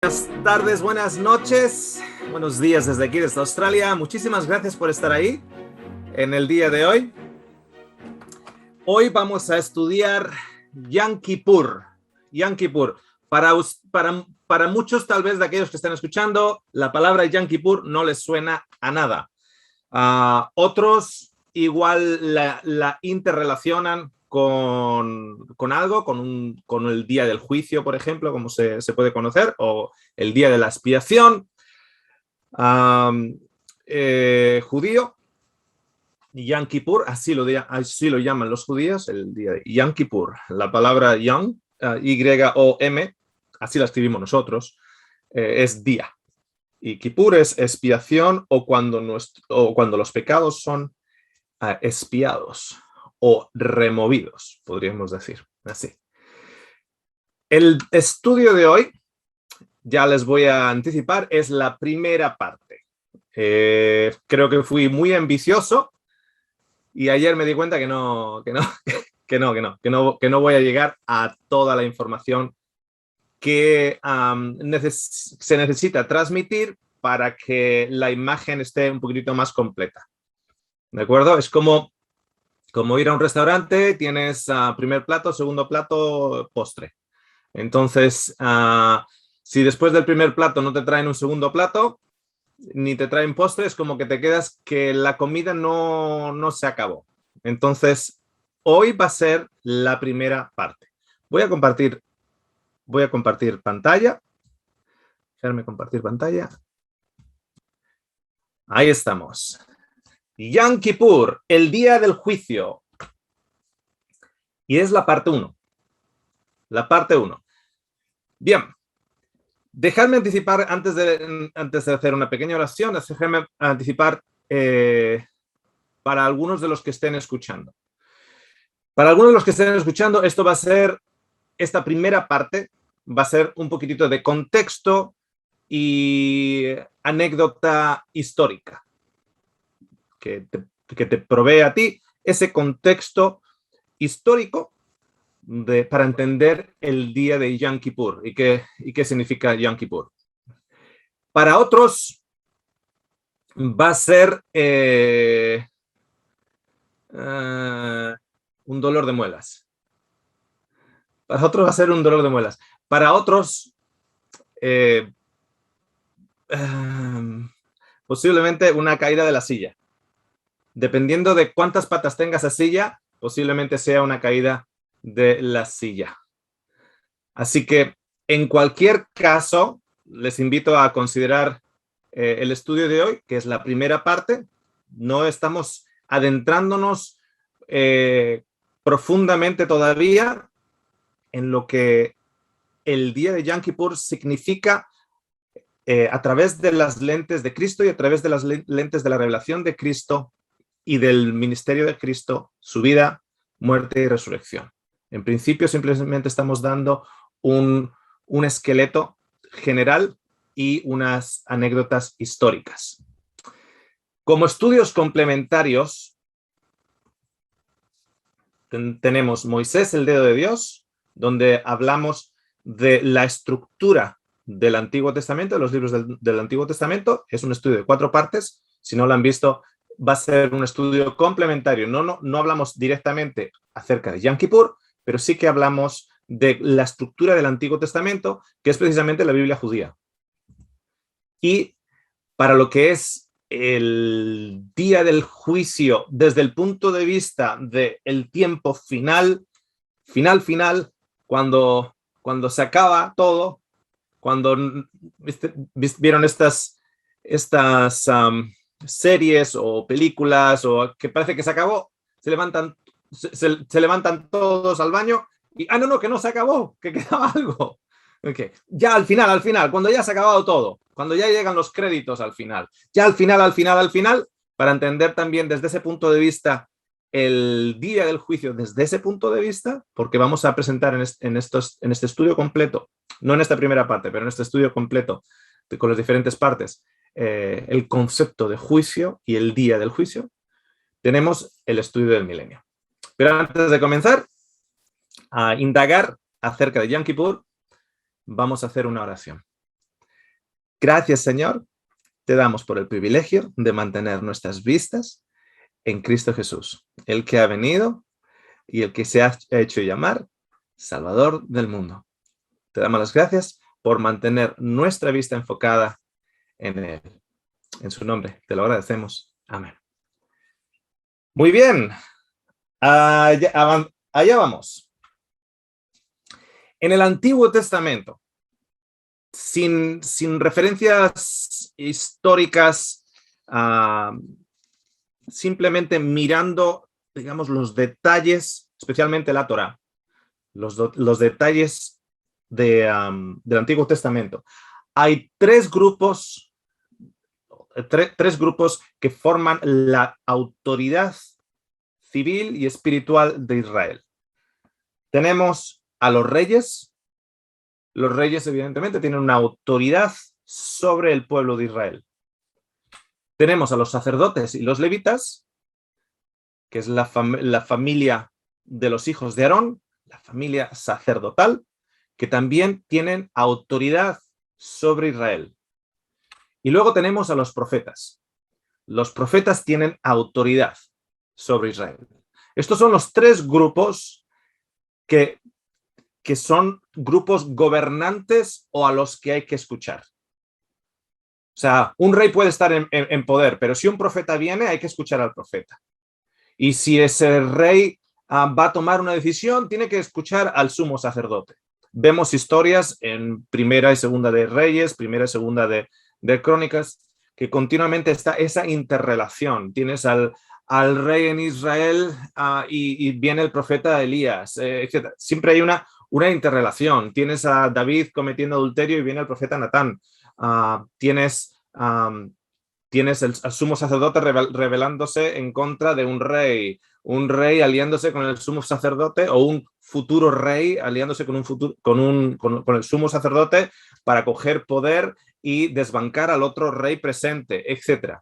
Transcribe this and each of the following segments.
Buenas tardes, buenas noches, buenos días desde aquí, desde Australia. Muchísimas gracias por estar ahí en el día de hoy. Hoy vamos a estudiar Yom Kippur. Yom Kippur. Para muchos, tal vez de aquellos que están escuchando, la palabra Yom Kippur no les suena a nada. Otros igual la interrelacionan con algo, con el día del juicio, por ejemplo, como se puede conocer, o el día de la expiación judío. Yom Kippur, así lo llaman los judíos, el día de Yom Kippur. La palabra Yom, Y-O-M, así la escribimos nosotros, es día. Y Kippur es expiación o cuando los pecados son expiados o removidos, podríamos decir así. El estudio de hoy, ya les voy a anticipar, es la primera parte. Creo que fui muy ambicioso y ayer me di cuenta que no voy a llegar a toda la información que se necesita transmitir para que la imagen esté un poquitito más completa. ¿De acuerdo? Es como ir a un restaurante, tienes primer plato, segundo plato, postre. Entonces, si después del primer plato no te traen un segundo plato, ni te traen postre, es como que te quedas que la comida no se acabó. Entonces, hoy va a ser la primera parte. Voy a compartir pantalla. Déjame compartir pantalla. Ahí estamos. Yom Kippur, el día del juicio. Y es la parte 1. La parte 1. Bien. Dejadme anticipar, antes de hacer una pequeña oración, déjame anticipar para algunos de los que estén escuchando. Para algunos de los que estén escuchando, esta primera parte va a ser un poquitito de contexto y anécdota histórica que te provee a ti ese contexto histórico para entender el día de Yom Kippur y qué significa Yom Kippur. Para otros va a ser un dolor de muelas. Para otros va a ser un dolor de muelas. Para otros posiblemente una caída de la silla. Dependiendo de cuántas patas tenga esa silla, posiblemente sea una caída de la silla. Así que, en cualquier caso, les invito a considerar el estudio de hoy, que es la primera parte. No estamos adentrándonos profundamente todavía en lo que el día de Yom Kippur significa a través de las lentes de Cristo y a través de las lentes de la revelación de Cristo y del ministerio de Cristo, su vida, muerte y resurrección. En principio, simplemente estamos dando un esqueleto general y unas anécdotas históricas. Como estudios complementarios, tenemos Moisés, el dedo de Dios, donde hablamos de la estructura del Antiguo Testamento, de los libros del Antiguo Testamento. Es un estudio de 4 partes. Si no lo han visto, va a ser un estudio complementario. No hablamos directamente acerca de Yom Kippur, pero sí que hablamos de la estructura del Antiguo Testamento, que es precisamente la Biblia judía. Y para lo que es el día del juicio, desde el punto de vista del tiempo final, cuando se acaba todo, cuando vieron estas series o películas o que parece que se acabó, se levantan todos al baño y no, que no se acabó, que quedaba algo. Okay. Ya al final, cuando ya se ha acabado todo, cuando ya llegan los créditos al final, ya al final, para entender también desde ese punto de vista el día del juicio, desde ese punto de vista, porque vamos a presentar en este estudio completo, no en esta primera parte, pero en este estudio completo con las diferentes partes, el concepto de juicio y el día del juicio, tenemos el estudio del milenio. Pero antes de comenzar a indagar acerca de Yom Kippur, vamos a hacer una oración. Gracias, Señor, te damos por el privilegio de mantener nuestras vistas en Cristo Jesús, el que ha venido y el que se ha hecho llamar Salvador del mundo. Te damos las gracias por mantener nuestra vista enfocada en Él. En su nombre, te lo agradecemos. Amén. Muy bien. Allá vamos. En el Antiguo Testamento, sin referencias históricas, simplemente mirando, digamos, los detalles, especialmente la Torá, los detalles del Antiguo Testamento. Hay tres grupos que forman la autoridad civil y espiritual de Israel. Tenemos a los reyes. Los reyes, evidentemente, tienen una autoridad sobre el pueblo de Israel. Tenemos a los sacerdotes y los levitas, que es la familia de los hijos de Aarón, la familia sacerdotal, que también tienen autoridad sobre Israel. Y luego tenemos a los profetas. Los profetas tienen autoridad sobre Israel. Estos son los tres grupos que son grupos gobernantes o a los que hay que escuchar. O sea, un rey puede estar en poder, pero si un profeta viene, hay que escuchar al profeta. Y si ese rey va a tomar una decisión, tiene que escuchar al sumo sacerdote. Vemos historias en Primera y Segunda de Reyes, Primera y Segunda de Crónicas, que continuamente está esa interrelación. Tienes al rey en Israel y viene el profeta Elías, etc. Siempre hay una interrelación. Tienes a David cometiendo adulterio y viene el profeta Natán. Tienes al sumo sacerdote rebelándose en contra de un rey aliándose con el sumo sacerdote, o un futuro rey aliándose con el sumo sacerdote para coger poder y desbancar al otro rey presente, etc.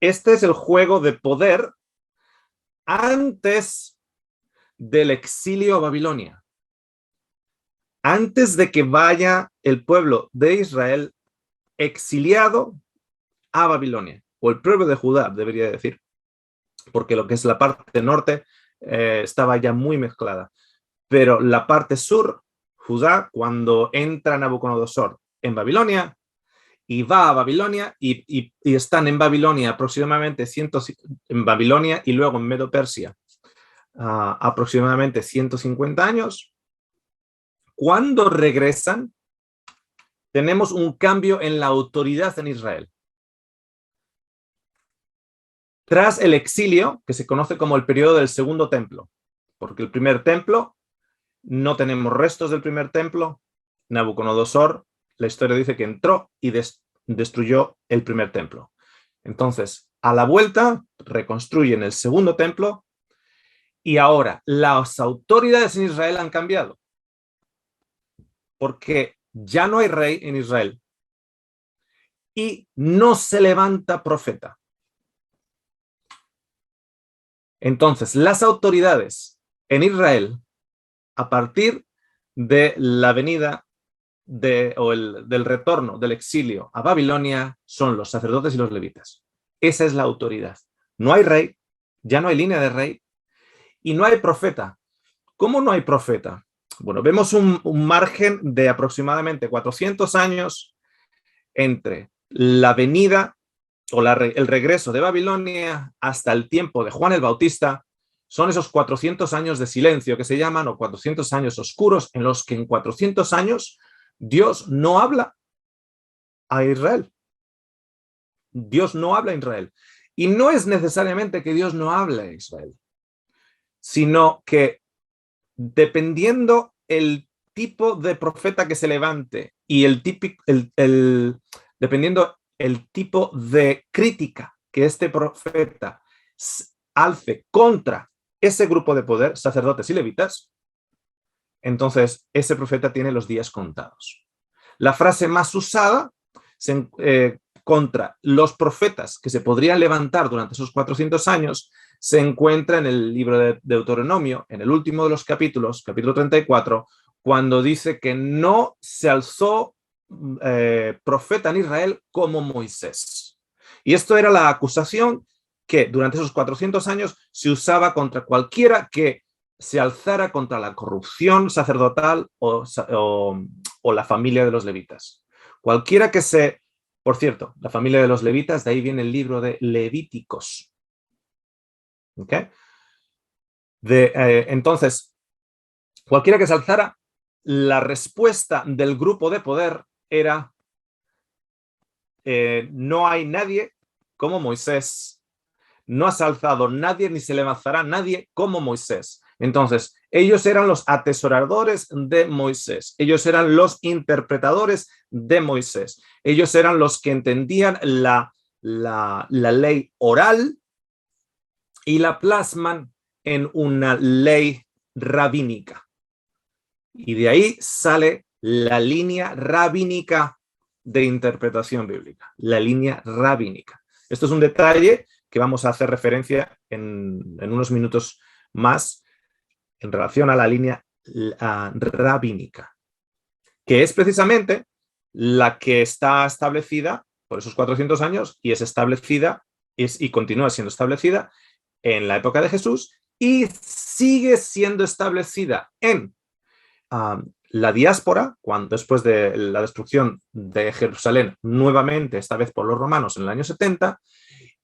Este es el juego de poder antes del exilio a Babilonia. Antes de que vaya el pueblo de Israel exiliado a Babilonia, o el pueblo de Judá, debería decir, porque lo que es la parte norte estaba ya muy mezclada. Pero la parte sur, Judá, cuando entra Nabucodonosor en Babilonia y va a Babilonia y están en Babilonia aproximadamente en Babilonia y luego en Medo-Persia aproximadamente 150 años. Cuando regresan, tenemos un cambio en la autoridad en Israel. Tras el exilio, que se conoce como el periodo del Segundo Templo, porque el primer templo, no tenemos restos del primer templo. Nabucodonosor, la historia dice que entró y destruyó el primer templo. Entonces, a la vuelta, reconstruyen el segundo templo y ahora las autoridades en Israel han cambiado, porque ya no hay rey en Israel y no se levanta profeta. Entonces, las autoridades en Israel, a partir de la venida del retorno del exilio a Babilonia, son los sacerdotes y los levitas. Esa es la autoridad. No hay rey, ya no hay línea de rey y no hay profeta. ¿Cómo no hay profeta? Bueno, vemos un margen de aproximadamente 400 años entre la venida o el regreso de Babilonia hasta el tiempo de Juan el Bautista. Son esos 400 años de silencio que se llaman, o 400 años oscuros, en los que en 400 años Dios no habla a Israel. Dios no habla a Israel. Y no es necesariamente que Dios no hable a Israel, sino que dependiendo el tipo de profeta que se levante y dependiendo el tipo de crítica que este profeta alce contra ese grupo de poder, sacerdotes y levitas, entonces ese profeta tiene los días contados. La frase más usada contra los profetas que se podrían levantar durante esos 400 años se encuentra en el libro de Deuteronomio, en el último de los capítulos, capítulo 34, cuando dice que no se alzó profeta en Israel como Moisés. Y esto era la acusación que durante esos 400 años se usaba contra cualquiera que se alzara contra la corrupción sacerdotal o la familia de los levitas. Cualquiera que se... Por cierto, la familia de los levitas, de ahí viene el libro de Levíticos. ¿Okay? Entonces, cualquiera que se alzara, la respuesta del grupo de poder era no hay nadie como Moisés, no has alzado nadie ni se levantará nadie como Moisés. Entonces, ellos eran los atesoradores de Moisés, ellos eran los interpretadores de Moisés, ellos eran los que entendían la ley oral y la plasman en una ley rabínica. Y de ahí sale la línea rabínica de interpretación bíblica, la línea rabínica. Esto es un detalle que vamos a hacer referencia en unos minutos más en relación a la línea rabínica, que es precisamente la que está establecida por esos 400 años y es establecida y continúa siendo establecida en la época de Jesús y sigue siendo establecida en la diáspora, después de la destrucción de Jerusalén nuevamente, esta vez por los romanos en el año 70,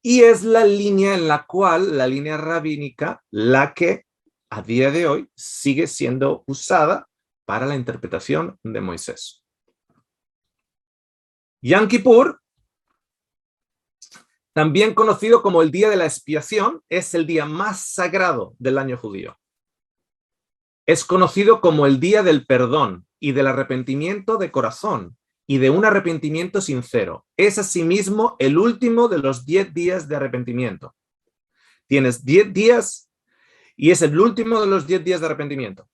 y es la línea en la cual, la línea rabínica, la que a día de hoy sigue siendo usada para la interpretación de Moisés. Yom Kippur, también conocido como el día de la expiación, es el día más sagrado del año judío. Es conocido como el día del perdón y del arrepentimiento de corazón y de un arrepentimiento sincero. Es asimismo el último de los 10 días de arrepentimiento. Tienes 10 días y es el último de los 10 días de arrepentimiento.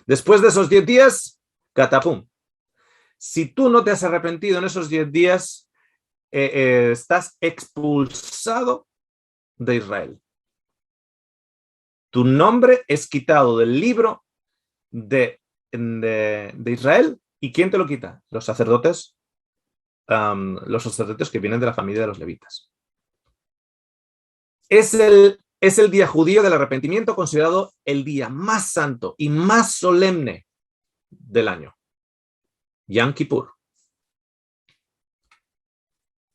Después de esos 10 días, catapum. Si tú no te has arrepentido en esos 10 días, estás expulsado de Israel. Tu nombre es quitado del libro de Israel. ¿Y quién te lo quita? Los sacerdotes que vienen de la familia de los levitas. Es el día judío del arrepentimiento, considerado el día más santo y más solemne del año. Yom Kippur.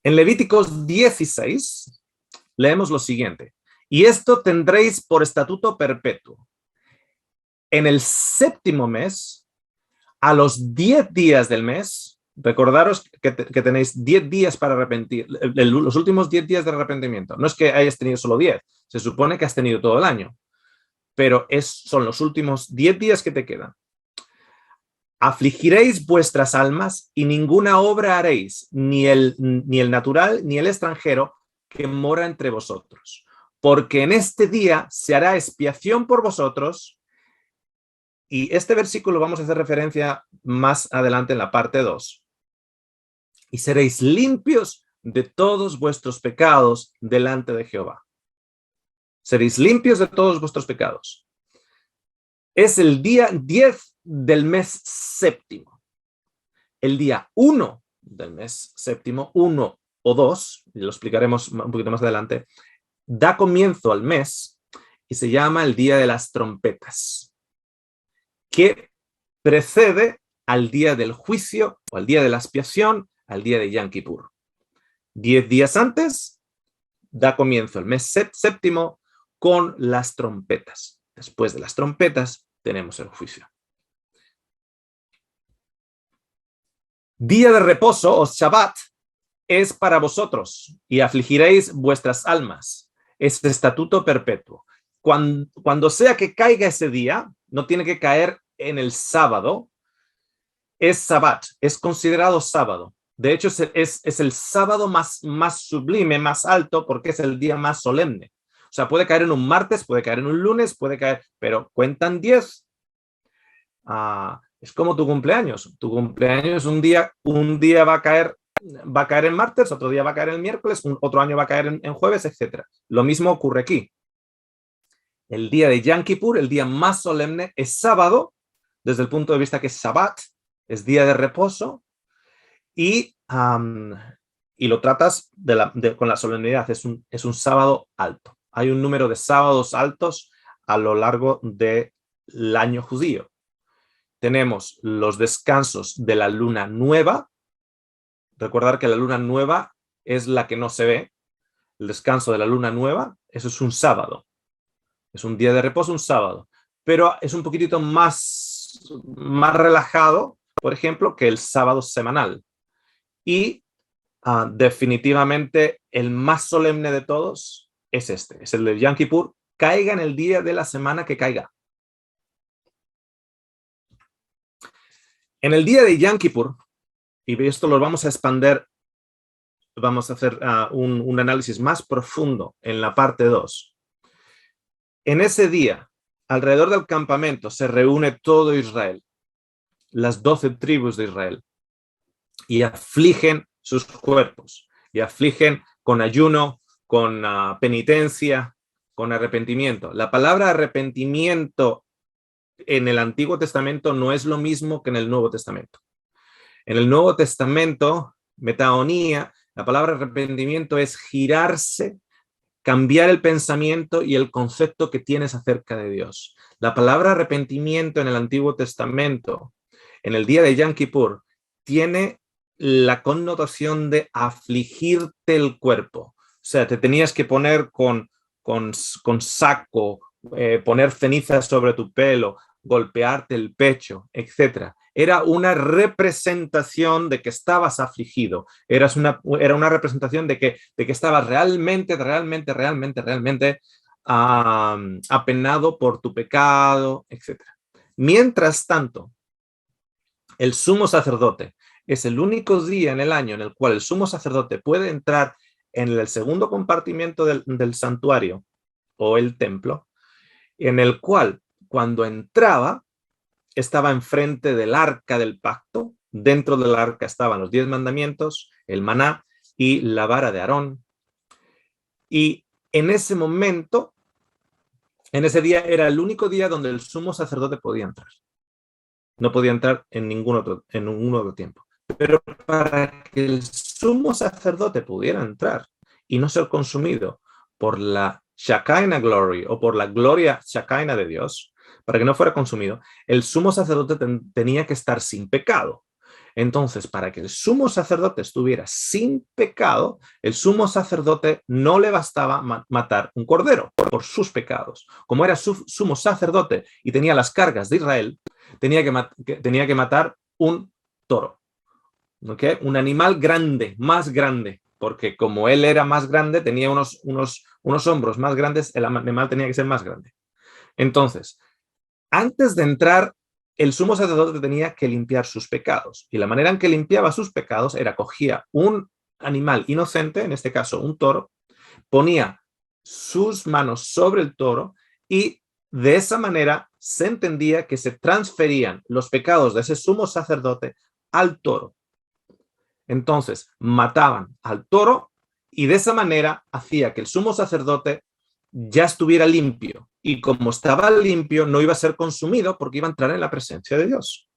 En Levíticos 16 leemos lo siguiente: y esto tendréis por estatuto perpetuo. En el 7º mes, a los 10 días del mes, recordaros que tenéis 10 días para arrepentir, los últimos 10 días de arrepentimiento. No es que hayas tenido solo 10, se supone que has tenido todo el año, pero son los últimos 10 días que te quedan. Afligiréis vuestras almas y ninguna obra haréis, ni el natural ni el extranjero que mora entre vosotros, porque en este día se hará expiación por vosotros. Y este versículo vamos a hacer referencia más adelante en la parte 2. Y seréis limpios de todos vuestros pecados delante de Jehová. Seréis limpios de todos vuestros pecados. Es el día 10 del mes séptimo. El día 1 del mes séptimo, 1 o 2, y lo explicaremos un poquito más adelante, da comienzo al mes y se llama el día de las trompetas, que precede al día del juicio o al día de la expiación, al día de Yom Kippur. 10 días antes da comienzo el mes séptimo con las trompetas. Después de las trompetas tenemos el juicio. Día de reposo o Shabbat es para vosotros y afligiréis vuestras almas. Es estatuto perpetuo. Cuando sea que caiga ese día, no tiene que caer en el sábado, es Shabbat, es considerado sábado. De hecho, es el sábado más sublime, más alto, porque es el día más solemne. O sea, puede caer en un martes, puede caer en un lunes, puede caer, pero cuentan 10. Es como tu cumpleaños. Tu cumpleaños un día va a caer en martes, otro día va a caer en miércoles, otro año va a caer en jueves, etc. Lo mismo ocurre aquí. El día de Yom Kippur, el día más solemne, es sábado, desde el punto de vista que es Shabbat, es día de reposo, y, y lo tratas con la solemnidad. Es un sábado alto. Hay un número de sábados altos a lo largo del año judío. Tenemos los descansos de la luna nueva. Recordar que la luna nueva es la que no se ve. El descanso de la luna nueva, eso es un sábado. Es un día de reposo, un sábado. Pero es un poquitito más relajado, por ejemplo, que el sábado semanal. Y definitivamente el más solemne de todos es este, es el de Yom Kippur, caiga en el día de la semana que caiga. En el día de Yom Kippur, y esto lo vamos a expander, vamos a hacer un análisis más profundo en la parte 2. En ese día, alrededor del campamento, se reúne todo Israel, las 12 tribus de Israel, y afligen sus cuerpos, y afligen con ayuno, con penitencia, con arrepentimiento. La palabra arrepentimiento en el Antiguo Testamento no es lo mismo que en el Nuevo Testamento. En el Nuevo Testamento, metaonía, la palabra arrepentimiento es girarse, cambiar el pensamiento y el concepto que tienes acerca de Dios. La palabra arrepentimiento en el Antiguo Testamento, en el día de Yom Kippur, tiene la connotación de afligirte el cuerpo. O sea, te tenías que poner con saco, poner cenizas sobre tu pelo, golpearte el pecho, etc. Era una representación de que estabas afligido. Era una representación de que estabas realmente apenado por tu pecado, etc. Mientras tanto, el sumo sacerdote es el único día en el año en el cual el sumo sacerdote puede entrar en el segundo compartimiento del santuario o el templo, en el cual cuando entraba estaba enfrente del arca del pacto. Dentro del arca estaban los 10 mandamientos, el maná y la vara de Aarón. Y en ese momento, en ese día, era el único día donde el sumo sacerdote podía entrar. No podía entrar en ningún otro tiempo. Pero para que el sumo sacerdote pudiera entrar y no ser consumido por la Shekinah Glory o por la gloria Shekinah de Dios, para que no fuera consumido, el sumo sacerdote tenía que estar sin pecado. Entonces, para que el sumo sacerdote estuviera sin pecado, el sumo sacerdote no le bastaba matar un cordero por sus pecados. Como era sumo sacerdote y tenía las cargas de Israel, tenía que matar un toro. ¿Okay? Un animal grande, más grande, porque como él era más grande, tenía unos hombros más grandes, el animal tenía que ser más grande. Entonces, antes de entrar, el sumo sacerdote tenía que limpiar sus pecados. Y la manera en que limpiaba sus pecados era cogía un animal inocente, en este caso un toro, ponía sus manos sobre el toro y de esa manera se entendía que se transferían los pecados de ese sumo sacerdote al toro. Entonces mataban al toro y de esa manera hacía que el sumo sacerdote ya estuviera limpio. Y como estaba limpio, no iba a ser consumido porque iba a entrar en la presencia de Dios.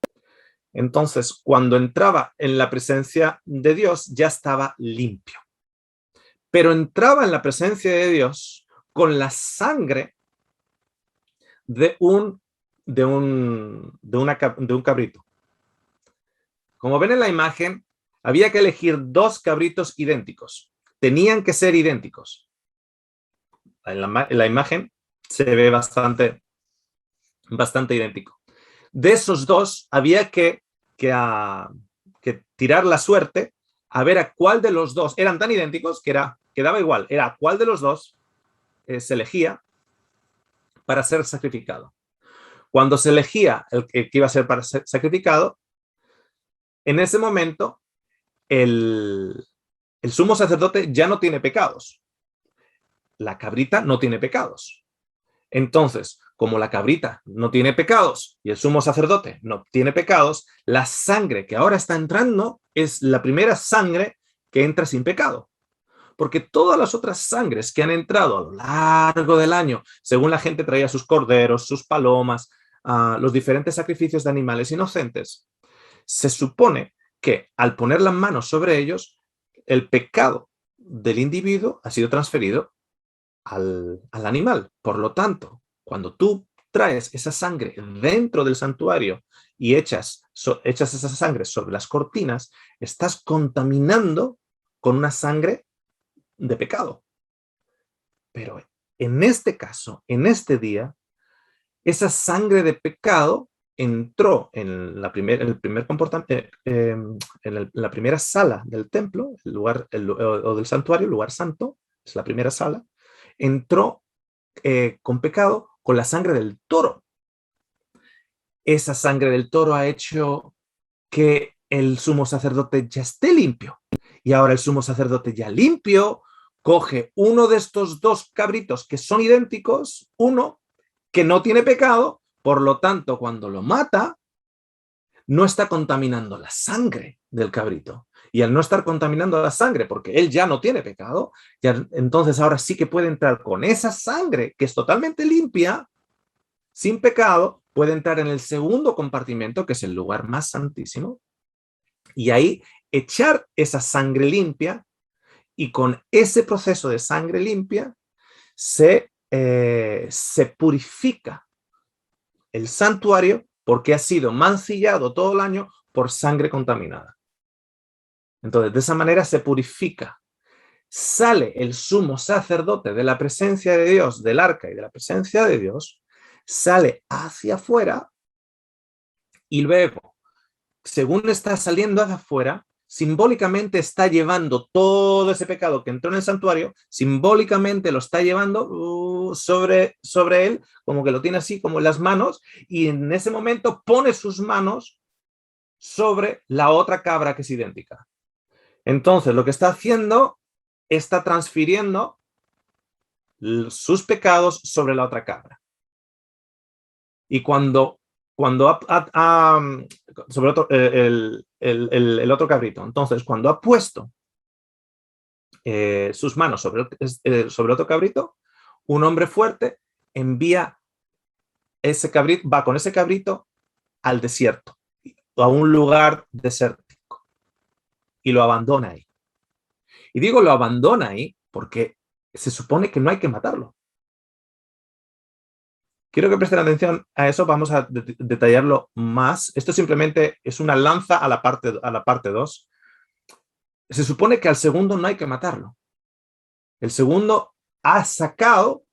Entonces, cuando entraba en la presencia de Dios, ya estaba limpio. Pero entraba en la presencia de Dios con la sangre de un cabrito. Como ven en la imagen, había que elegir 2 cabritos idénticos. Tenían que ser idénticos. En la imagen se ve bastante idéntico. De esos 2 había que tirar la suerte a ver a cuál de los 2 eran tan idénticos que daba igual, era a cuál de los 2 se elegía para ser sacrificado. Cuando se elegía el que iba a ser para ser sacrificado, en ese momento el sumo sacerdote ya no tiene pecados. La cabrita no tiene pecados. Entonces, como la cabrita no tiene pecados y el sumo sacerdote no tiene pecados, la sangre que ahora está entrando es la primera sangre que entra sin pecado. Porque todas las otras sangres que han entrado a lo largo del año, según la gente traía sus corderos, sus palomas, los diferentes sacrificios de animales inocentes, se supone que al poner las manos sobre ellos, el pecado del individuo ha sido transferido al animal. Por lo tanto, cuando tú traes esa sangre dentro del santuario y echas esa sangre sobre las cortinas, estás contaminando con una sangre de pecado. Pero en este caso, en este día, esa sangre de pecado entró en el primer comportamiento, la primera sala del templo, el lugar, o del santuario, el lugar santo, es la primera sala, entró con pecado con la sangre del toro. Esa sangre del toro ha hecho que el sumo sacerdote ya esté limpio. Y ahora el sumo sacerdote ya limpio coge uno de estos dos cabritos que son idénticos, uno que no tiene pecado, por lo tanto, cuando lo mata, no está contaminando la sangre del cabrito. Y al no estar contaminando la sangre, porque él ya no tiene pecado, ya, entonces ahora sí que puede entrar con esa sangre que es totalmente limpia, sin pecado, puede entrar en el segundo compartimento, que es el lugar más santísimo, y ahí echar esa sangre limpia, y con ese proceso de sangre limpia se purifica el santuario porque ha sido mancillado todo el año por sangre contaminada. Entonces, de esa manera se purifica. Sale el sumo sacerdote de la presencia de Dios, del arca y de la presencia de Dios, sale hacia afuera y luego, según está saliendo hacia afuera, simbólicamente está llevando todo ese pecado que entró en el santuario, simbólicamente lo está llevando sobre él, como que lo tiene así, como en las manos, y en ese momento pone sus manos sobre la otra cabra que es idéntica. Entonces, lo que está haciendo, está transfiriendo sus pecados sobre la otra cabra. Y cuando sobre el otro cabrito, entonces cuando ha puesto sus manos sobre el otro cabrito, un hombre fuerte envía ese cabrito, va con ese cabrito al desierto, a un lugar desértico, y lo abandona ahí. Y digo lo abandona ahí porque se supone que no hay que matarlo. Quiero que presten atención a eso, vamos a detallarlo más. Esto simplemente es una lanza a la parte 2. Se supone que al segundo no hay que matarlo. El segundo ha sacado,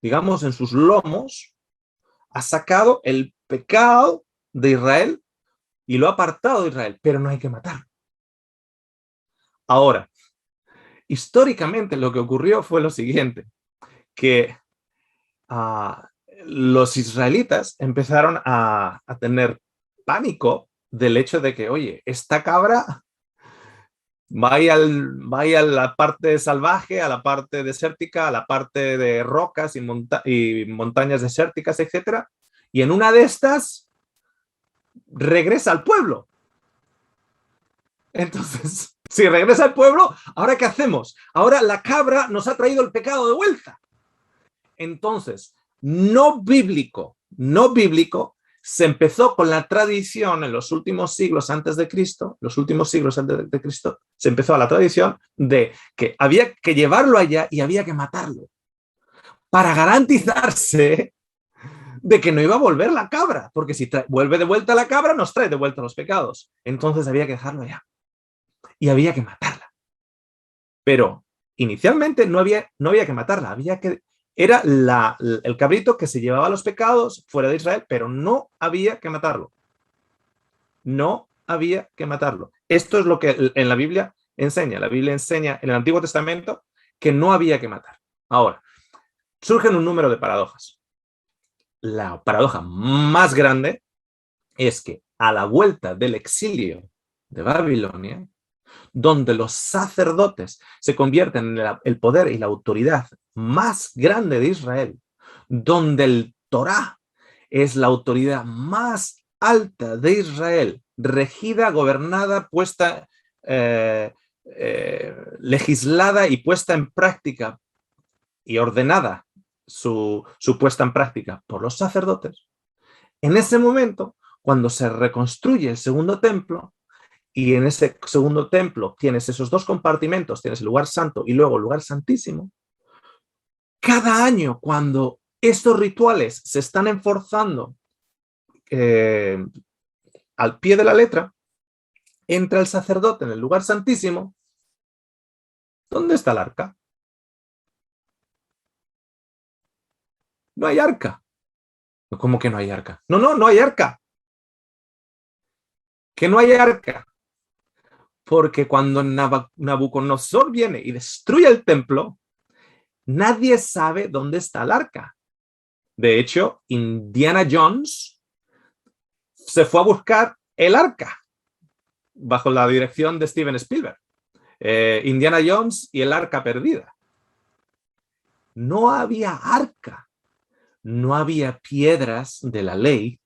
digamos, en sus lomos, ha sacado el pecado de Israel y lo ha apartado de Israel, pero no hay que matarlo. Ahora, históricamente lo que ocurrió fue lo siguiente, que los israelitas empezaron a tener pánico del hecho de que, oye, esta cabra va a la parte salvaje, a la parte desértica, a la parte de rocas y montañas desérticas, etc. Y en una de estas regresa al pueblo. Entonces, si regresa al pueblo, ¿ahora qué hacemos? Ahora la cabra nos ha traído el pecado de vuelta. Entonces, no bíblico, se empezó con la tradición en los últimos siglos antes de Cristo, se empezó a la tradición de que había que llevarlo allá y había que matarlo para garantizarse de que no iba a volver la cabra, porque si vuelve de vuelta la cabra, nos trae de vuelta los pecados. Entonces había que dejarlo allá y había que matarla. Pero inicialmente no había que matarla, era el cabrito que se llevaba los pecados fuera de Israel, pero no había que matarlo. No había que matarlo. Esto es lo que en la Biblia enseña. La Biblia enseña en el Antiguo Testamento que no había que matar. Ahora, surgen un número de paradojas. La paradoja más grande es que a la vuelta del exilio de Babilonia, donde los sacerdotes se convierten en el poder y la autoridad más grande de Israel, donde el Torá es la autoridad más alta de Israel, regida, gobernada, puesta, legislada y puesta en práctica y ordenada su puesta en práctica por los sacerdotes. En ese momento, cuando se reconstruye el segundo templo, y en ese segundo templo tienes esos dos compartimentos, tienes el lugar santo y luego el lugar santísimo, cada año cuando estos rituales se están enforzando al pie de la letra, entra el sacerdote en el lugar santísimo. ¿Dónde está el arca? No hay arca. ¿Cómo que no hay arca? No, no, no hay arca. Que no hay arca. Porque cuando Nabucodonosor viene y destruye el templo, nadie sabe dónde está el arca. De hecho, Indiana Jones se fue a buscar el arca bajo la dirección de Steven Spielberg. Indiana Jones y el arca perdida. No había arca, no había piedras de la ley,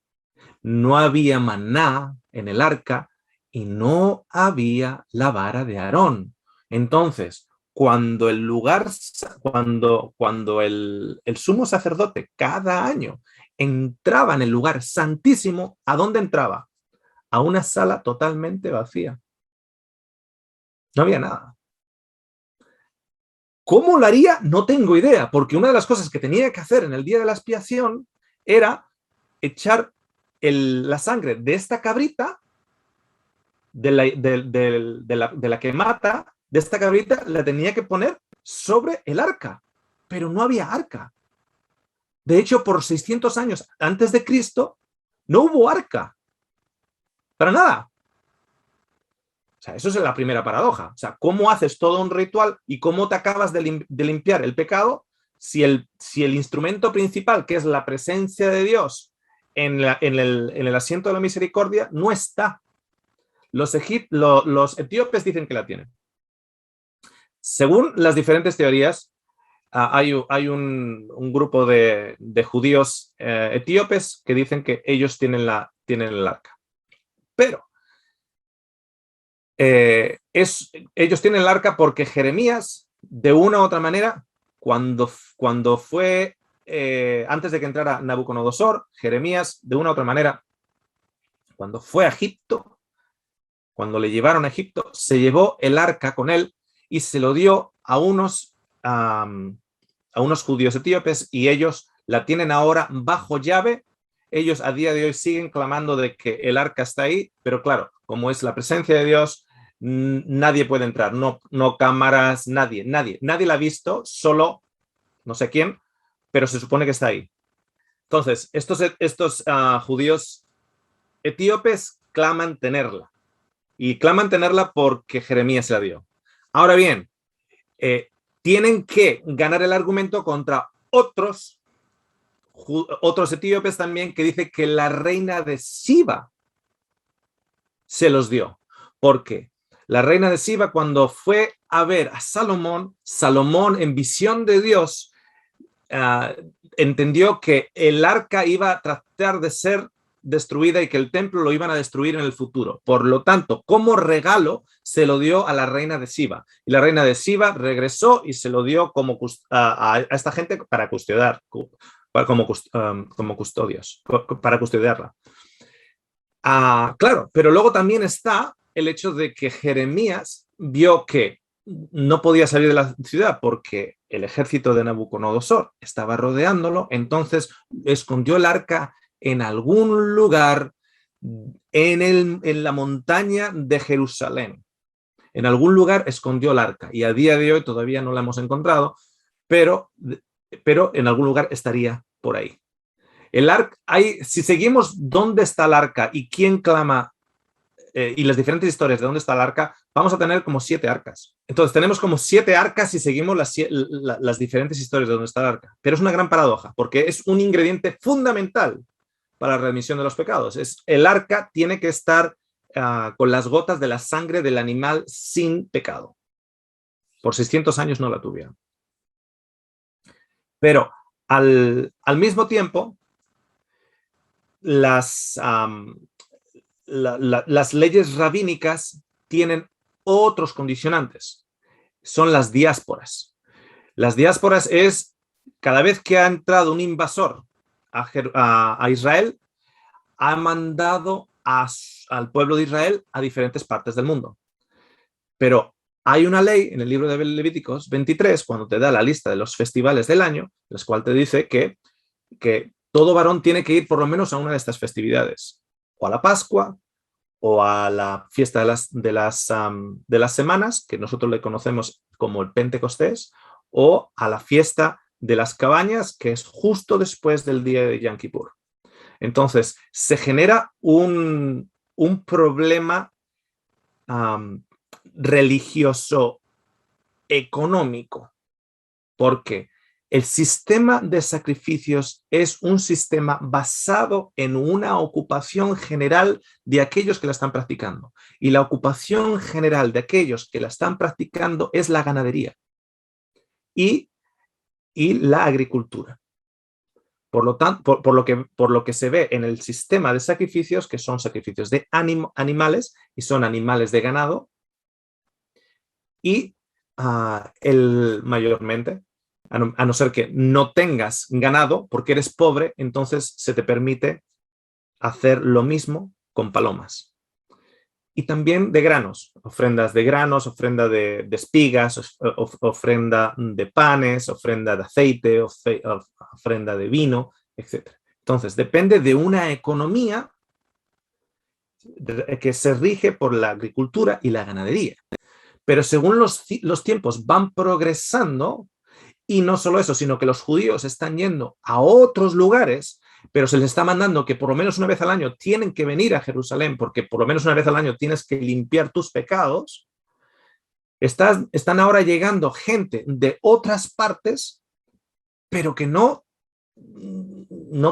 no había maná en el arca y no había la vara de Aarón. Entonces, cuando el lugar, cuando el sumo sacerdote cada año entraba en el lugar santísimo, ¿a dónde entraba? A una sala totalmente vacía. No había nada. ¿Cómo lo haría? No tengo idea, porque una de las cosas que tenía que hacer en el día de la expiación era echar la sangre de esta cabrita, de la que mata, de esta cabrita, la tenía que poner sobre el arca, pero no había arca. De hecho, por 600 años antes de Cristo, no hubo arca, para nada. O sea, eso es la primera paradoja. O sea, ¿cómo haces todo un ritual y cómo te acabas de limpiar el pecado si el instrumento principal, que es la presencia de Dios en el asiento de la misericordia, no está? Los etíopes dicen que la tienen. Según las diferentes teorías, hay un grupo de judíos etíopes que dicen que ellos tienen el arca. Pero ellos tienen el arca porque Jeremías, de una u otra manera, cuando fue, antes de que entrara Nabucodonosor, Jeremías, de una u otra manera, cuando fue a Egipto, cuando le llevaron a Egipto, se llevó el arca con él y se lo dio a unos judíos etíopes y ellos la tienen ahora bajo llave. Ellos a día de hoy siguen clamando de que el arca está ahí, pero claro, como es la presencia de Dios, nadie puede entrar, no cámaras, nadie la ha visto, solo no sé quién, pero se supone que está ahí. Entonces, estos judíos etíopes claman tenerla, y claman tenerla porque Jeremías se la dio. Ahora bien, tienen que ganar el argumento contra otros etíopes también que dicen que la reina de Siba se los dio. ¿Por qué? La reina de Siba, cuando fue a ver a Salomón en visión de Dios, entendió que el arca iba a tratar de ser destruida y que el templo lo iban a destruir en el futuro. Por lo tanto, como regalo, se lo dio a la reina de Siba. Y la reina de Siba regresó y se lo dio a esta gente para custodiar, como custodios, para custodiarla. Claro, pero luego también está el hecho de que Jeremías vio que no podía salir de la ciudad porque el ejército de Nabucodonosor estaba rodeándolo, entonces escondió el arca en algún lugar en la montaña de Jerusalén. En algún lugar escondió el arca y a día de hoy todavía no la hemos encontrado, pero en algún lugar estaría por ahí. El arca, si seguimos dónde está el arca y quién clama y las diferentes historias de dónde está el arca, vamos a tener como 7 arcas. Entonces tenemos como 7 arcas si seguimos las diferentes historias de dónde está el arca. Pero es una gran paradoja porque es un ingrediente fundamental para la remisión de los pecados. El arca tiene que estar con las gotas de la sangre del animal sin pecado. Por 600 años no la tuvieron. Pero al mismo tiempo, las leyes rabínicas tienen otros condicionantes. Son las diásporas. Las diásporas es cada vez que ha entrado un invasor a Israel, ha mandado al pueblo de Israel a diferentes partes del mundo. Pero hay una ley en el libro de Levíticos 23, cuando te da la lista de los festivales del año, la cual te dice que todo varón tiene que ir por lo menos a una de estas festividades, o a la Pascua, o a la fiesta de las semanas, que nosotros le conocemos como el Pentecostés, o a la fiesta de las cabañas, que es justo después del día de Yom Kippur. Entonces, se genera un problema religioso económico, porque el sistema de sacrificios es un sistema basado en una ocupación general de aquellos que la están practicando. Y la ocupación general de aquellos que la están practicando es la ganadería y la agricultura. Por lo tanto, por lo que se ve en el sistema de sacrificios, que son sacrificios de animales y son animales de ganado, y mayormente, a no ser que no tengas ganado porque eres pobre, entonces se te permite hacer lo mismo con palomas. Y también de granos, ofrendas de granos, ofrenda de espigas, ofrenda de panes, ofrenda de aceite, ofrenda de vino, etc. Entonces, depende de una economía que se rige por la agricultura y la ganadería. Pero según los tiempos van progresando, y no solo eso, sino que los judíos están yendo a otros lugares, pero se les está mandando que por lo menos una vez al año tienen que venir a Jerusalén, porque por lo menos una vez al año tienes que limpiar tus pecados. Están ahora llegando gente de otras partes, pero que no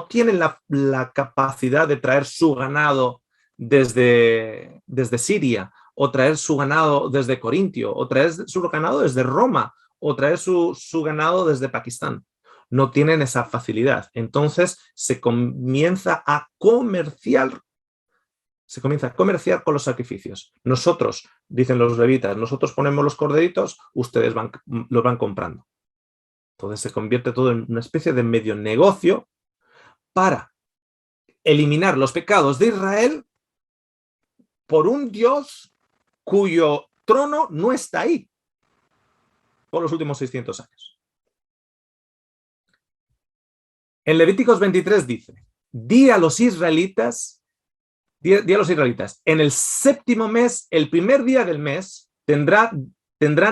tienen la capacidad de traer su ganado desde Siria, o traer su ganado desde Corintio, o traer su ganado desde Roma, o traer su ganado desde Pakistán. No tienen esa facilidad. Entonces se comienza a comerciar con los sacrificios. Nosotros, dicen los levitas, nosotros ponemos los corderitos, ustedes los van comprando. Entonces se convierte todo en una especie de medio negocio para eliminar los pecados de Israel por un Dios cuyo trono no está ahí por los últimos 600 años. En Levíticos 23 dice: di a los israelitas, en el séptimo mes, el primer día del mes, tendrán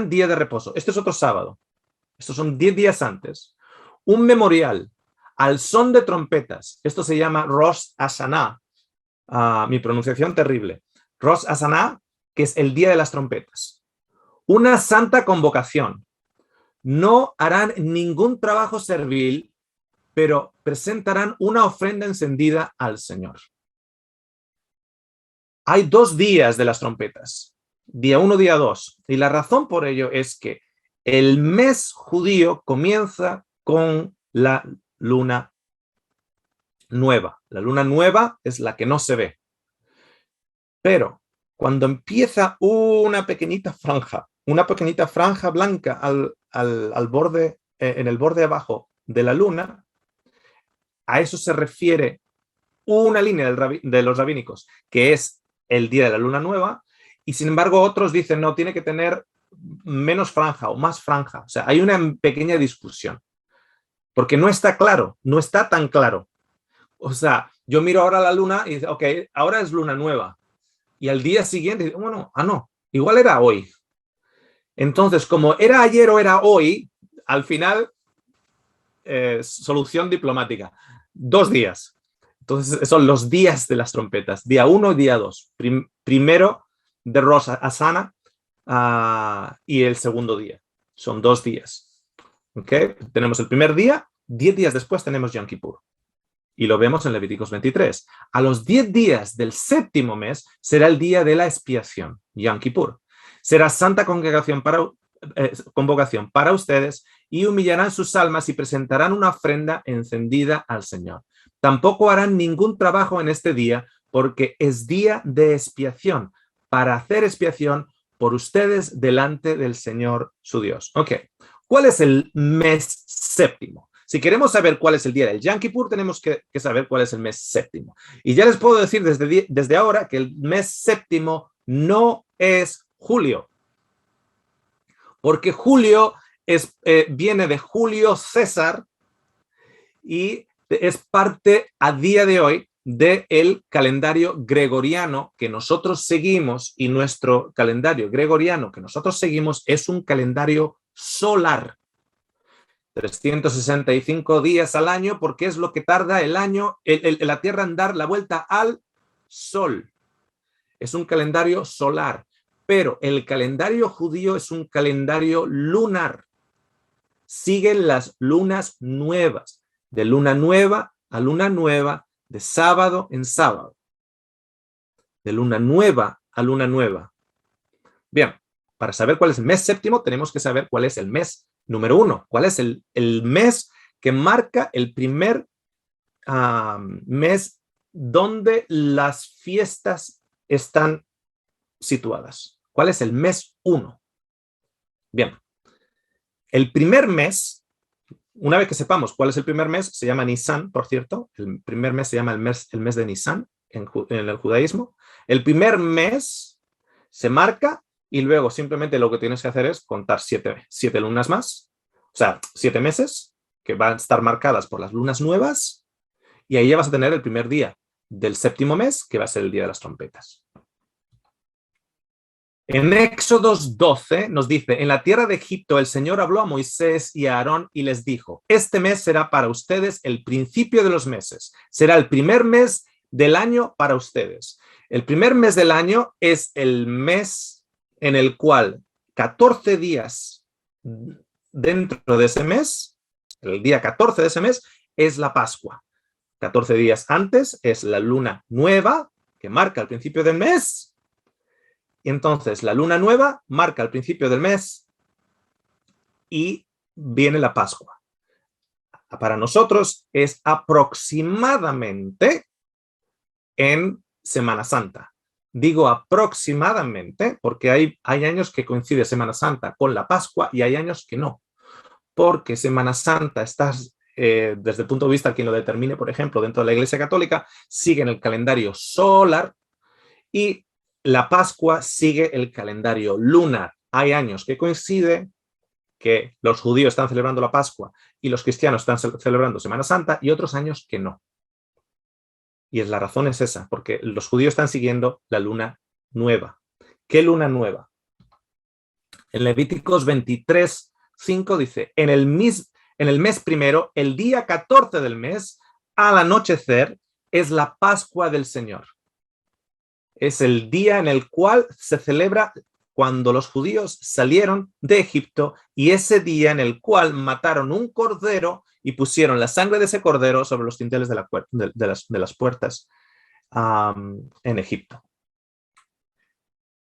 día de reposo. Este es otro sábado. Estos son 10 días antes. Un memorial al son de trompetas. Esto se llama Rosh Hashanah. Mi pronunciación terrible. Rosh Hashanah, que es el día de las trompetas. Una santa convocación. No harán ningún trabajo servil, pero presentarán una ofrenda encendida al Señor. Hay 2 días de las trompetas, día 1, día 2, y la razón por ello es que el mes judío comienza con la luna nueva. La luna nueva es la que no se ve. Pero cuando empieza una pequeñita franja blanca al borde, en el borde abajo de la luna, a eso se refiere una línea de los rabínicos, que es el día de la luna nueva, y sin embargo otros dicen, no, tiene que tener menos franja o más franja. O sea, hay una pequeña discusión, porque no está claro, no está tan claro. O sea, yo miro ahora la luna y digo, ok, ahora es luna nueva. Y al día siguiente, bueno, no, igual era hoy. Entonces, como era ayer o era hoy, al final, solución diplomática. 2 días. Entonces, son los días de las trompetas. Día 1 y día 2. Primero de Rosh Hashanah y el segundo día. Son 2 días. ¿Okay? Tenemos el primer día, 10 días después tenemos Yom Kippur. Y lo vemos en Levíticos 23. A los 10 días del séptimo mes será el día de la expiación, Yom Kippur. Será santa convocación para ustedes y humillarán sus almas y presentarán una ofrenda encendida al Señor. Tampoco harán ningún trabajo en este día porque es día de expiación, para hacer expiación por ustedes delante del Señor su Dios. Ok, ¿cuál es el mes séptimo? Si queremos saber cuál es el día del Yom Kippur, tenemos que saber cuál es el mes séptimo. Y ya les puedo decir desde ahora que el mes séptimo no es julio, porque julio viene de Julio César y es parte a día de hoy del calendario gregoriano que nosotros seguimos, y nuestro calendario gregoriano que nosotros seguimos es un calendario solar. 365 días al año, porque es lo que tarda el año, la Tierra en dar la vuelta al Sol. Es un calendario solar, pero el calendario judío es un calendario lunar. Siguen las lunas nuevas, de luna nueva a luna nueva, de sábado en sábado. De luna nueva a luna nueva. Bien, para saber cuál es el mes séptimo, tenemos que saber cuál es el mes número 1. ¿Cuál es el mes que marca el primer mes donde las fiestas están situadas? ¿Cuál es el mes 1? Bien, el primer mes, una vez que sepamos cuál es el primer mes, se llama Nisan, por cierto. El primer mes se llama el mes de Nisan en el judaísmo. El primer mes se marca y luego simplemente lo que tienes que hacer es contar 7 lunas más, o sea, 7 meses que van a estar marcadas por las lunas nuevas, y ahí ya vas a tener el primer día del séptimo mes, que va a ser el día de las trompetas. En Éxodos 12 nos dice: en la tierra de Egipto el Señor habló a Moisés y a Aarón y les dijo: este mes será para ustedes el principio de los meses, será el primer mes del año para ustedes. El primer mes del año es el mes en el cual 14 días dentro de ese mes, el día 14 de ese mes, es la Pascua. 14 días antes es la luna nueva, que marca el principio del mes. Y entonces la luna nueva marca el principio del mes y viene la Pascua. Para nosotros es aproximadamente en Semana Santa. Digo aproximadamente porque hay años que coincide Semana Santa con la Pascua y hay años que no. Porque Semana Santa estás, desde el punto de vista de quien lo determine, por ejemplo, dentro de la Iglesia Católica, sigue en el calendario solar y la Pascua sigue el calendario lunar. Hay años que coincide que los judíos están celebrando la Pascua y los cristianos están celebrando Semana Santa, y otros años que no. Y la razón es esa, porque los judíos están siguiendo la luna nueva. ¿Qué luna nueva? En Levíticos 23:5 dice: en el mes primero, el día 14 del mes, al anochecer, es la Pascua del Señor. Es el día en el cual se celebra cuando los judíos salieron de Egipto, y ese día en el cual mataron un cordero y pusieron la sangre de ese cordero sobre los dinteles de las puertas en Egipto.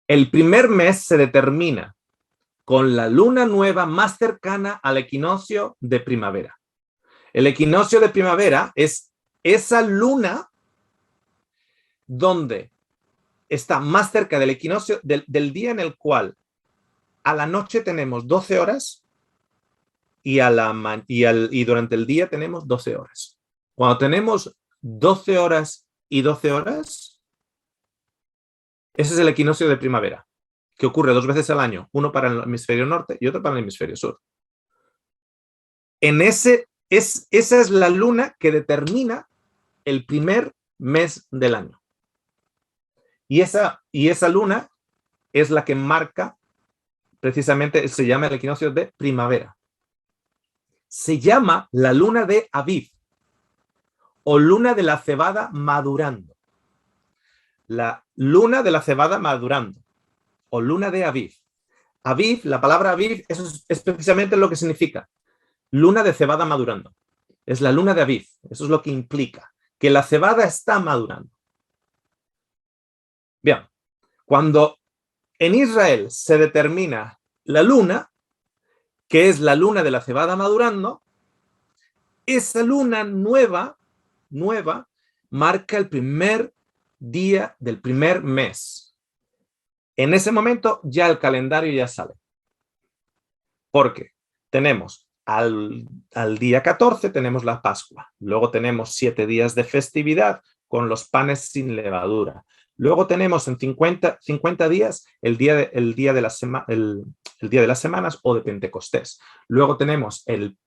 El primer mes se determina con la luna nueva más cercana al equinoccio de primavera. El equinoccio de primavera es esa luna donde está más cerca del equinoccio, del día en el cual a la noche tenemos 12 horas y durante el día tenemos 12 horas. Cuando tenemos 12 horas y 12 horas, ese es el equinoccio de primavera, que ocurre 2 veces al año, uno para el hemisferio norte y otro para el hemisferio sur. Esa es la luna que determina el primer mes del año. Y esa luna es la que marca, precisamente, se llama el equinoccio de primavera. Se llama la luna de Aviv o luna de la cebada madurando. La luna de la cebada madurando o luna de Aviv. Aviv, la palabra Aviv, eso es precisamente lo que significa. Luna de cebada madurando. Es la luna de Aviv. Eso es lo que implica, que la cebada está madurando. Bien, cuando en Israel se determina la luna, que es la luna de la cebada madurando, esa luna nueva marca el primer día del primer mes. En ese momento ya el calendario ya sale. Porque tenemos al día 14 tenemos la Pascua. Luego tenemos 7 días de festividad con los panes sin levadura. Luego tenemos en 50 días el día de las semanas o de Pentecostés. Luego tenemos el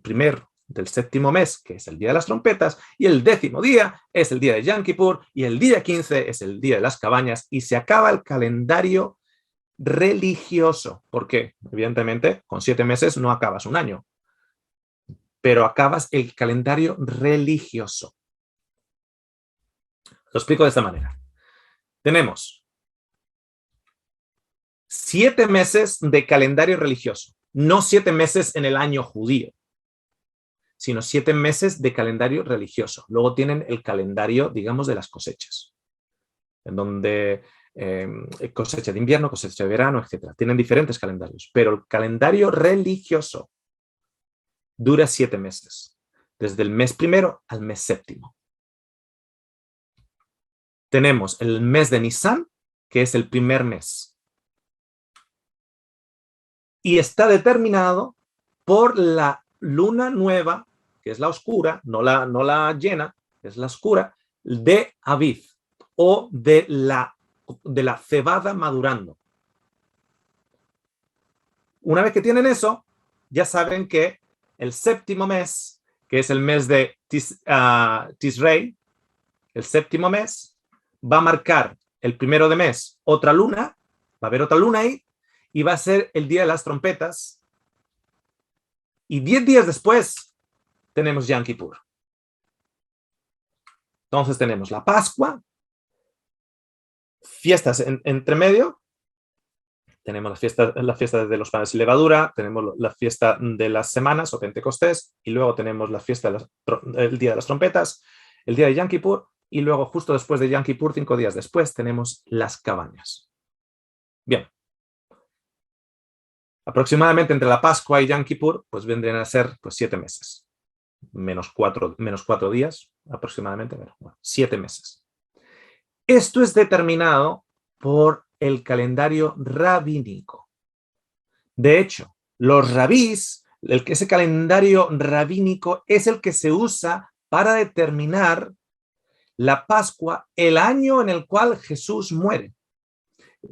primer del séptimo mes, que es el día de las trompetas, y el 10º día es el día de Yom Kippur, y el día 15 es el día de las cabañas, y se acaba el calendario religioso. ¿Por qué? Evidentemente, con 7 meses no acabas un año, pero acabas el calendario religioso. Lo explico de esta manera. Tenemos 7 meses de calendario religioso, no 7 meses en el año judío, sino 7 meses de calendario religioso. Luego tienen el calendario, digamos, de las cosechas, en donde cosecha de invierno, cosecha de verano, etc. Tienen diferentes calendarios, pero el calendario religioso dura 7 meses, desde el mes primero al mes séptimo. Tenemos el mes de Nisan, que es el primer mes, y está determinado por la luna nueva, que es la oscura, no la llena, es la oscura, de Aviv, o de la cebada madurando. Una vez que tienen eso, ya saben que el séptimo mes, que es el mes de Tisrei, el séptimo mes, va a marcar el primero de mes otra luna, va a haber otra luna ahí, y va a ser el día de las trompetas. Y 10 días después tenemos Yom Kippur. Entonces tenemos la Pascua, fiestas entre medio, tenemos la fiesta de los panes sin levadura, tenemos la fiesta de las semanas o Pentecostés, y luego tenemos la fiesta el día de las trompetas, el día de Yom Kippur, y luego justo después de Yom Kippur, 5 días después, tenemos las cabañas. Bien. Aproximadamente entre la Pascua y Yom Kippur, pues vendrían a ser 7 meses. Menos 4 días aproximadamente, bueno, 7 meses. Esto es determinado por el calendario rabínico. De hecho, los rabís, ese calendario rabínico es el que se usa para determinar la Pascua, el año en el cual Jesús muere.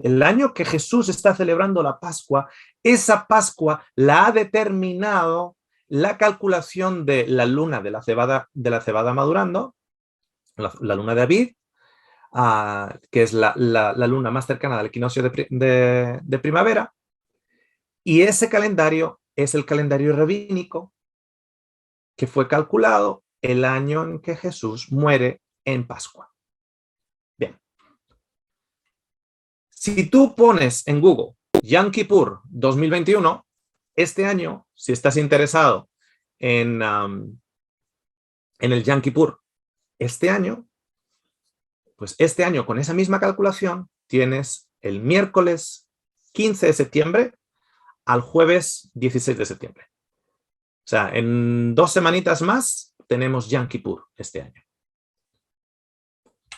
El año que Jesús está celebrando la Pascua, esa Pascua la ha determinado la calculación de la luna de la cebada madurando, la luna de Aviv, que es la luna más cercana al equinoccio de primavera, y ese calendario es el calendario rabínico que fue calculado el año en que Jesús muere en Pascua. Bien. Si tú pones en Google Yom Kippur 2021, este año, si estás interesado en el Yom Kippur este año, pues este año con esa misma calculación tienes el miércoles 15 de septiembre al jueves 16 de septiembre. O sea, en 2 semanitas más tenemos Yom Kippur este año.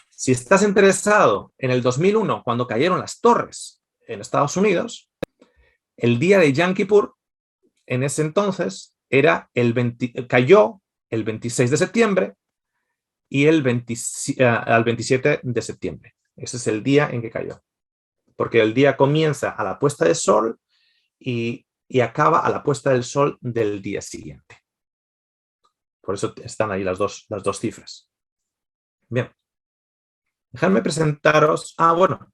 Si estás interesado en el 2001, cuando cayeron las torres en Estados Unidos, el día de Yom Kippur, en ese entonces, cayó el 26 de septiembre y al 27 de septiembre. Ese es el día en que cayó. Porque el día comienza a la puesta del sol y acaba a la puesta del sol del día siguiente. Por eso están ahí las dos cifras. Bien. Dejadme presentaros... bueno.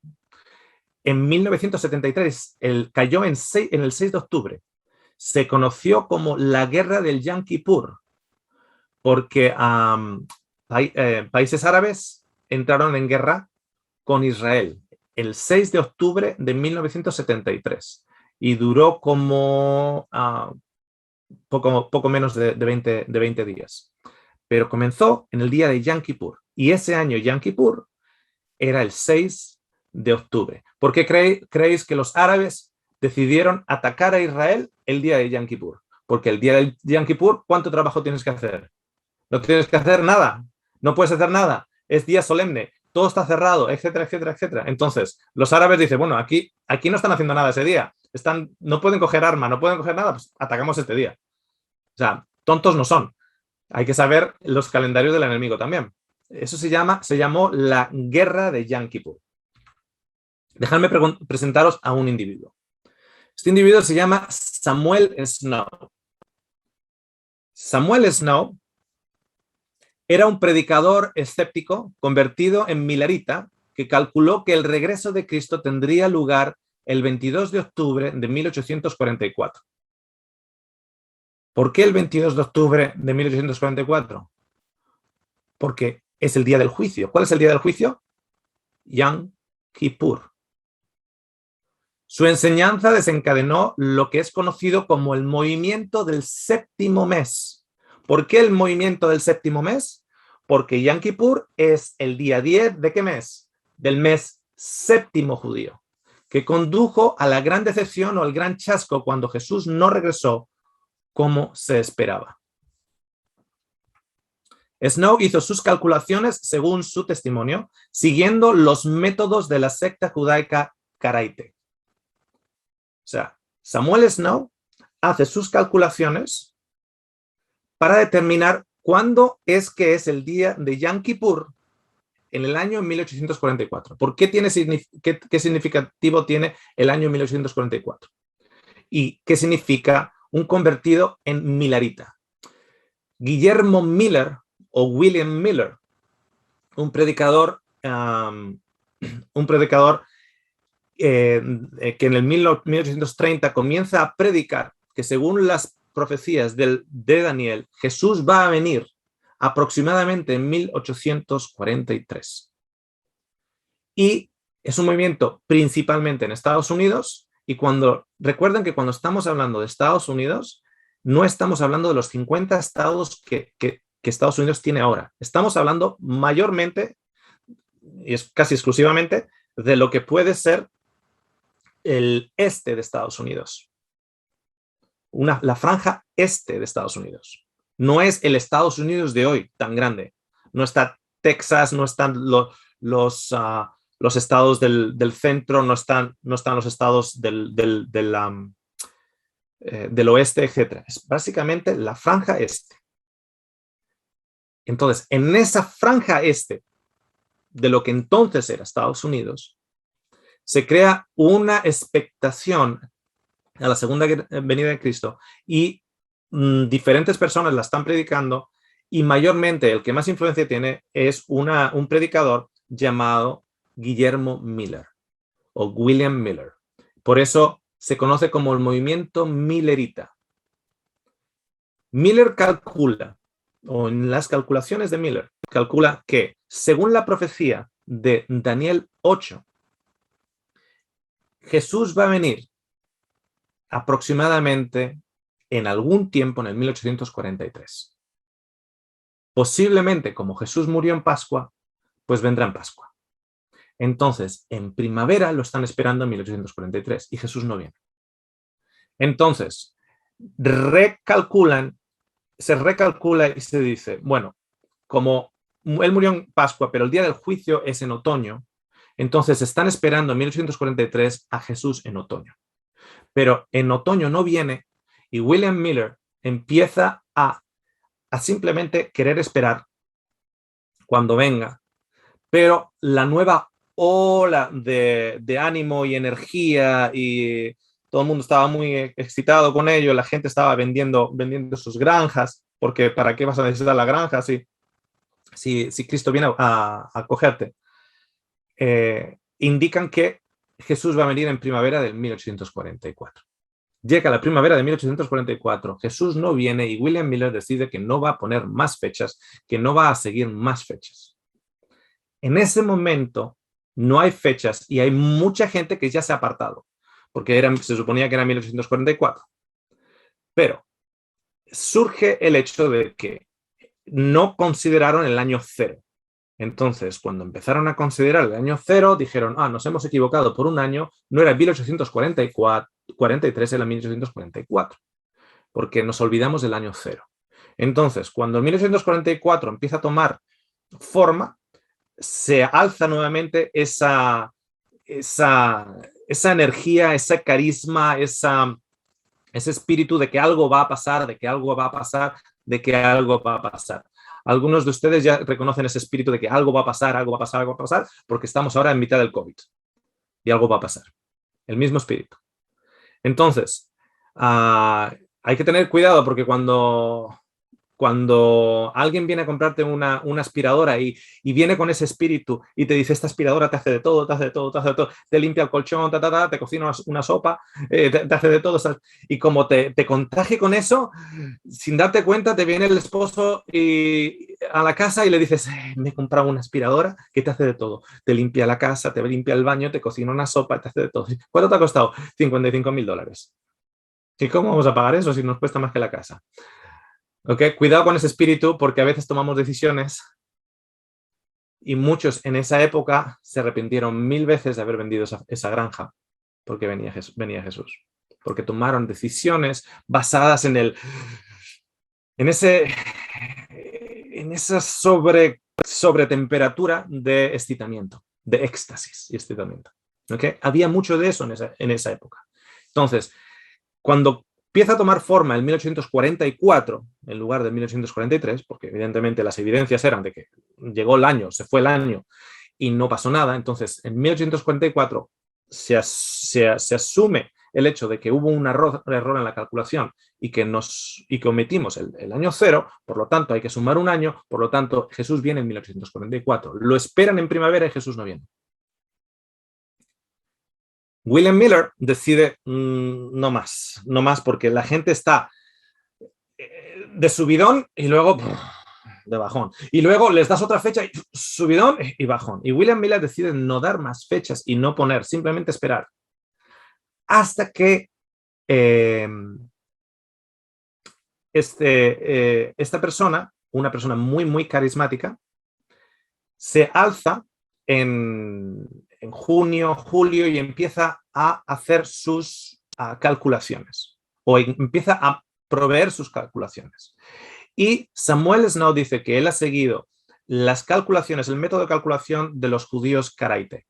En 1973 cayó en el 6 de octubre. Se conoció como la Guerra del Yom Kippur, porque países árabes entraron en guerra con Israel el 6 de octubre de 1973 y duró como poco menos de 20 días. Pero comenzó en el día de Yom Kippur, y ese año Yom Kippur era el 6 de octubre. ¿Por qué creéis que los árabes decidieron atacar a Israel el día de Yom Kippur? Porque el día de Yom Kippur, ¿cuánto trabajo tienes que hacer? No tienes que hacer nada, no puedes hacer nada, es día solemne, todo está cerrado, etcétera, etcétera, etcétera. Entonces, los árabes dicen, bueno, aquí no están haciendo nada ese día, no pueden coger arma, no pueden coger nada, pues atacamos este día. sea, tontos no son. Hay que saber los calendarios del enemigo también. Eso se llamó la Guerra de Yom Kippur. Dejadme presentaros a un individuo. Este individuo se llama Samuel Snow. Samuel Snow era un predicador escéptico convertido en milerita que calculó que el regreso de Cristo tendría lugar el 22 de octubre de 1844. ¿Por qué el 22 de octubre de 1844? Porque es el día del juicio. ¿Cuál es el día del juicio? Yom Kippur. Su enseñanza desencadenó lo que es conocido como el movimiento del séptimo mes. ¿Por qué el movimiento del séptimo mes? Porque Yom Kippur es el día 10 ¿de qué mes? Del mes séptimo judío, que condujo a la gran decepción o al gran chasco cuando Jesús no regresó como se esperaba. Snow hizo sus calculaciones según su testimonio, siguiendo los métodos de la secta judaica Karaite. O sea, Samuel Snow hace sus calculaciones para determinar cuándo es que es el día de Yom Kippur en el año 1844. ¿Por qué qué significativo tiene el año 1844? ¿Y qué significa un convertido en milerita? Guillermo Miller o William Miller, un predicador que en el 1830 comienza a predicar que según las profecías de Daniel, Jesús va a venir aproximadamente en 1843. Y es un movimiento principalmente en Estados Unidos, y recuerden que cuando estamos hablando de Estados Unidos, no estamos hablando de los 50 estados que Estados Unidos tiene ahora. Estamos hablando mayormente, y es casi exclusivamente, de lo que puede ser el este de Estados Unidos. La franja este de Estados Unidos. No es el Estados Unidos de hoy tan grande. No está Texas, no están los estados del centro, no están los estados del oeste, etc. Es básicamente la franja este. Entonces, en esa franja este de lo que entonces era Estados Unidos, se crea una expectación a la segunda venida de Cristo y diferentes personas la están predicando, y mayormente el que más influencia tiene es un predicador llamado Guillermo Miller o William Miller. Por eso se conoce como el movimiento millerita. Miller calcula, o en las calculaciones de Miller, calcula que según la profecía de Daniel 8, Jesús va a venir aproximadamente en algún tiempo en el 1843. Posiblemente, como Jesús murió en Pascua, pues vendrá en Pascua. Entonces, en primavera lo están esperando en 1843 y Jesús no viene. Entonces, se recalcula y se dice, bueno, como él murió en Pascua, pero el día del juicio es en otoño, entonces están esperando en 1843 a Jesús en otoño. Pero en otoño no viene y William Miller empieza a simplemente querer esperar cuando venga. Pero la nueva ola de ánimo y energía, y todo el mundo estaba muy excitado con ello, la gente estaba vendiendo sus granjas, porque ¿para qué vas a necesitar la granja si Cristo viene a cogerte? Indican que Jesús va a venir en primavera del 1844. Llega la primavera de 1844, Jesús no viene y William Miller decide que no va a poner más fechas, que no va a seguir más fechas. En ese momento no hay fechas y hay mucha gente que ya se ha apartado, porque se suponía que era 1844. Pero surge el hecho de que no consideraron el año cero. Entonces, cuando empezaron a considerar el año cero, dijeron, nos hemos equivocado por un año, no era 1843, era 1844, porque nos olvidamos del año cero. Entonces, cuando 1844 empieza a tomar forma, se alza nuevamente esa energía, ese carisma, esa Ese espíritu de que algo va a pasar, de que algo va a pasar, de que algo va a pasar. Algunos de ustedes ya reconocen ese espíritu de que algo va a pasar, algo va a pasar, algo va a pasar, porque estamos ahora en mitad del COVID y algo va a pasar. El mismo espíritu. Entonces, hay que tener cuidado porque cuando alguien viene a comprarte una aspiradora y viene con ese espíritu y te dice, esta aspiradora te hace de todo, te hace de todo, te hace de todo, te limpia el colchón, te cocina una sopa, te hace de todo, ¿sabes? Y como te contagie con eso, sin darte cuenta, te viene el esposo a la casa y le dices, me he comprado una aspiradora que te hace de todo. Te limpia la casa, te limpia el baño, te cocina una sopa, te hace de todo. ¿Cuánto te ha costado? $55.000. ¿Y cómo vamos a pagar eso si nos cuesta más que la casa? ¿Okay? Cuidado con ese espíritu porque a veces tomamos decisiones y muchos en esa época se arrepintieron 1000 veces de haber vendido esa granja porque venía Jesús. Porque tomaron decisiones basadas en esa sobretemperatura de excitamiento, de éxtasis y excitamiento. ¿Okay? Había mucho de eso en esa época. Entonces, cuando empieza a tomar forma en 1844 en lugar de 1843, porque evidentemente las evidencias eran de que llegó el año, se fue el año y no pasó nada, entonces en 1844 se asume el hecho de que hubo un error en la calculación y que omitimos el año cero, por lo tanto hay que sumar un año, por lo tanto Jesús viene en 1844. Lo esperan en primavera y Jesús no viene. William Miller decide no más, porque la gente está de subidón y luego de bajón. Y luego les das otra fecha y subidón y bajón. Y William Miller decide no dar más fechas y no poner, simplemente esperar. Hasta que esta persona, una persona muy, muy carismática, se alza en junio, julio y empieza a hacer sus calculaciones o empieza a proveer sus calculaciones. Y Samuel Snow dice que él ha seguido las calculaciones, el método de calculación de los judíos Karaite.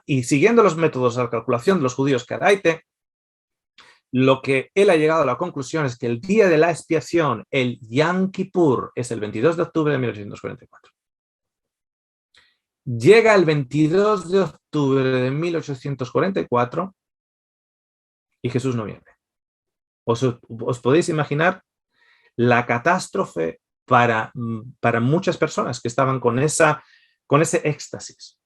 Y siguiendo los métodos de calculación de los judíos Karaite, lo que él ha llegado a la conclusión es que el día de la expiación, el Yom Kippur, es el 22 de octubre de 1844. Llega el 22 de octubre de 1844 y Jesús no viene. ¿Os podéis imaginar la catástrofe para muchas personas que estaban con ese éxtasis?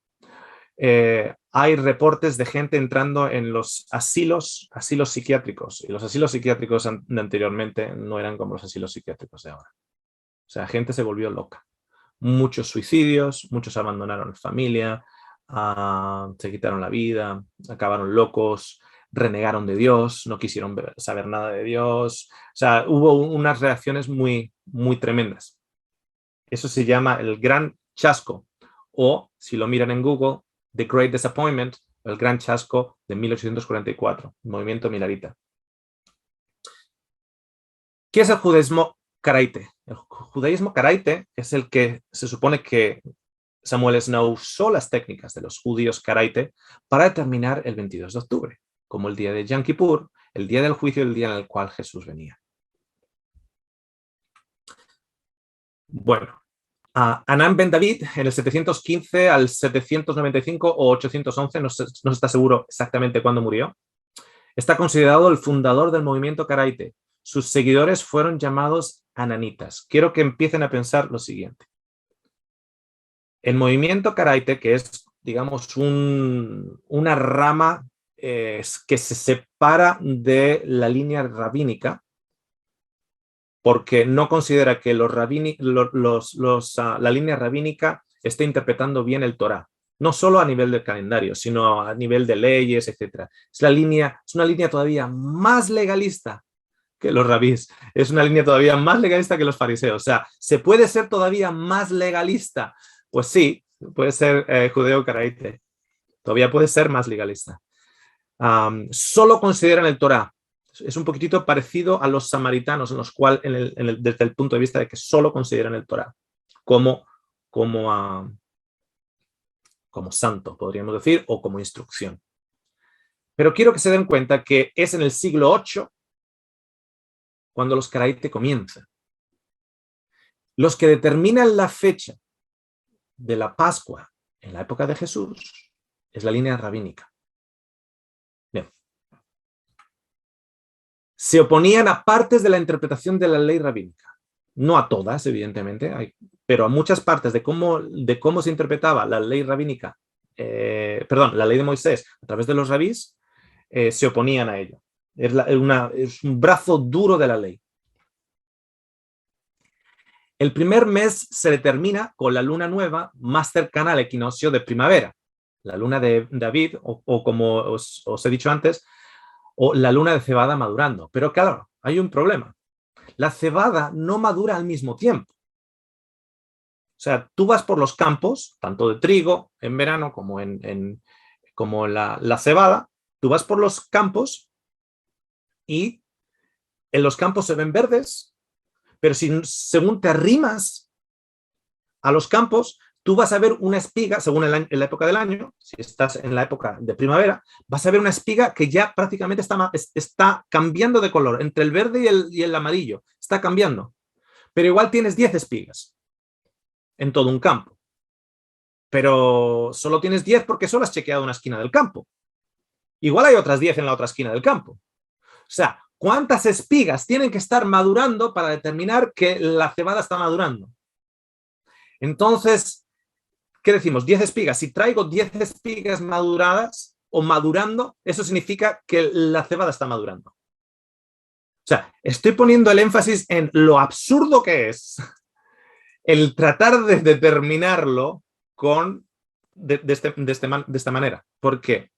Hay reportes de gente entrando en los asilos psiquiátricos, y los asilos psiquiátricos de anteriormente no eran como los asilos psiquiátricos de ahora. O sea, gente se volvió loca. Muchos suicidios, muchos abandonaron familia, se quitaron la vida, acabaron locos, renegaron de Dios, no quisieron saber nada de Dios. O sea, hubo unas reacciones muy, muy tremendas. Eso se llama el gran chasco, o si lo miran en Google, The Great Disappointment, el gran chasco de 1844, el movimiento milarita. ¿Qué es el judaísmo Karaite? El judaísmo Karaite es el que se supone que Samuel Snow usó las técnicas de los judíos Karaite para determinar el 22 de octubre, como el día de Yom Kippur, el día del juicio, el día en el cual Jesús venía. Bueno, Anán ben David, en el 715 al 795 o 811, no se está seguro exactamente cuándo murió, está considerado el fundador del movimiento Karaite. Sus seguidores fueron llamados ananitas. Quiero que empiecen a pensar lo siguiente. El movimiento Karaite, que es, digamos, una rama que se separa de la línea rabínica, porque no considera que la línea rabínica esté interpretando bien el Torá, no solo a nivel del calendario, sino a nivel de leyes, etc. Es una línea todavía más legalista que los rabís, es una línea todavía más legalista que los fariseos. O sea, ¿se puede ser todavía más legalista? Pues sí, puede ser judeo-caraíte, todavía puede ser más legalista. Solo consideran el Torá. Es un poquitito parecido a los samaritanos, en los cuales, desde el punto de vista de que solo consideran el Torá como santo, podríamos decir, o como instrucción. Pero quiero que se den cuenta que es en el siglo VIII cuando los Karaite comienzan. Los que determinan la fecha de la Pascua en la época de Jesús es la línea rabínica. Bien. Se oponían a partes de la interpretación de la ley rabínica. No a todas, evidentemente, pero a muchas partes de cómo se interpretaba la ley rabínica, la ley de Moisés a través de los rabís, se oponían a ello. Es un brazo duro de la ley. El primer mes se determina con la luna nueva más cercana al equinoccio de primavera, la luna de David, o como os he dicho antes, o la luna de cebada madurando. Pero claro, hay un problema. La cebada no madura al mismo tiempo. O sea, tú vas por los campos, tanto de trigo en verano como la cebada, tú vas por los campos y en los campos se ven verdes, pero según te arrimas a los campos, tú vas a ver una espiga, según la época del año, si estás en la época de primavera, vas a ver una espiga que ya prácticamente está cambiando de color, entre el verde y el amarillo, está cambiando. Pero igual tienes 10 espigas en todo un campo. Pero solo tienes 10 porque solo has chequeado una esquina del campo. Igual hay otras 10 en la otra esquina del campo. O sea, ¿cuántas espigas tienen que estar madurando para determinar que la cebada está madurando? Entonces, ¿qué decimos? 10 espigas. Si traigo 10 espigas maduradas o madurando, eso significa que la cebada está madurando. O sea, estoy poniendo el énfasis en lo absurdo que es el tratar de determinarlo de esta manera. Porque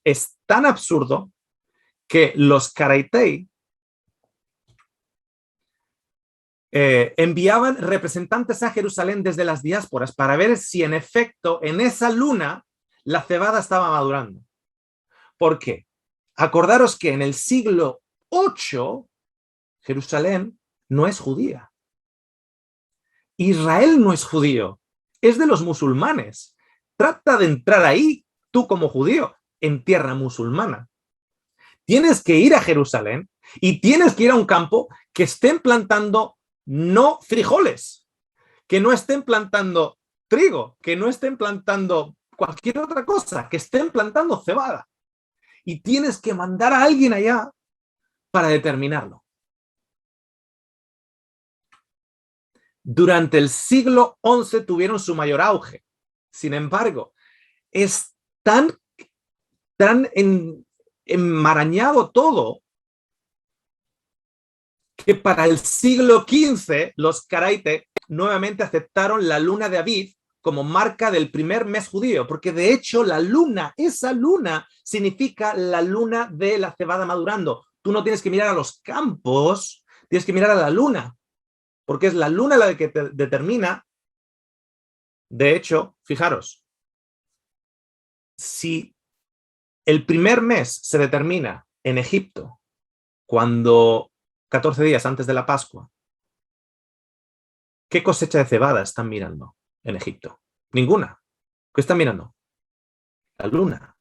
es tan absurdo que los Karaitei enviaban representantes a Jerusalén desde las diásporas para ver si en efecto en esa luna la cebada estaba madurando. ¿Por qué? Acordaros que en el siglo VIII Jerusalén no es judía. Israel no es judío, es de los musulmanes. Trata de entrar ahí, tú como judío, en tierra musulmana. Tienes que ir a Jerusalén y tienes que ir a un campo que estén plantando no frijoles, que no estén plantando trigo, que no estén plantando cualquier otra cosa, que estén plantando cebada. Y tienes que mandar a alguien allá para determinarlo. Durante el siglo XI tuvieron su mayor auge. Sin embargo, es tan enmarañado todo que para el siglo XV los Karaite nuevamente aceptaron la luna de Aviv como marca del primer mes judío, porque de hecho la luna, esa luna, significa la luna de la cebada madurando. Tú no tienes que mirar a los campos, tienes que mirar a la luna, porque es la luna la que te determina. De hecho, fijaros, si el primer mes se determina en Egipto, cuando 14 días antes de la Pascua, ¿qué cosecha de cebada están mirando en Egipto? Ninguna. ¿Qué están mirando? La luna.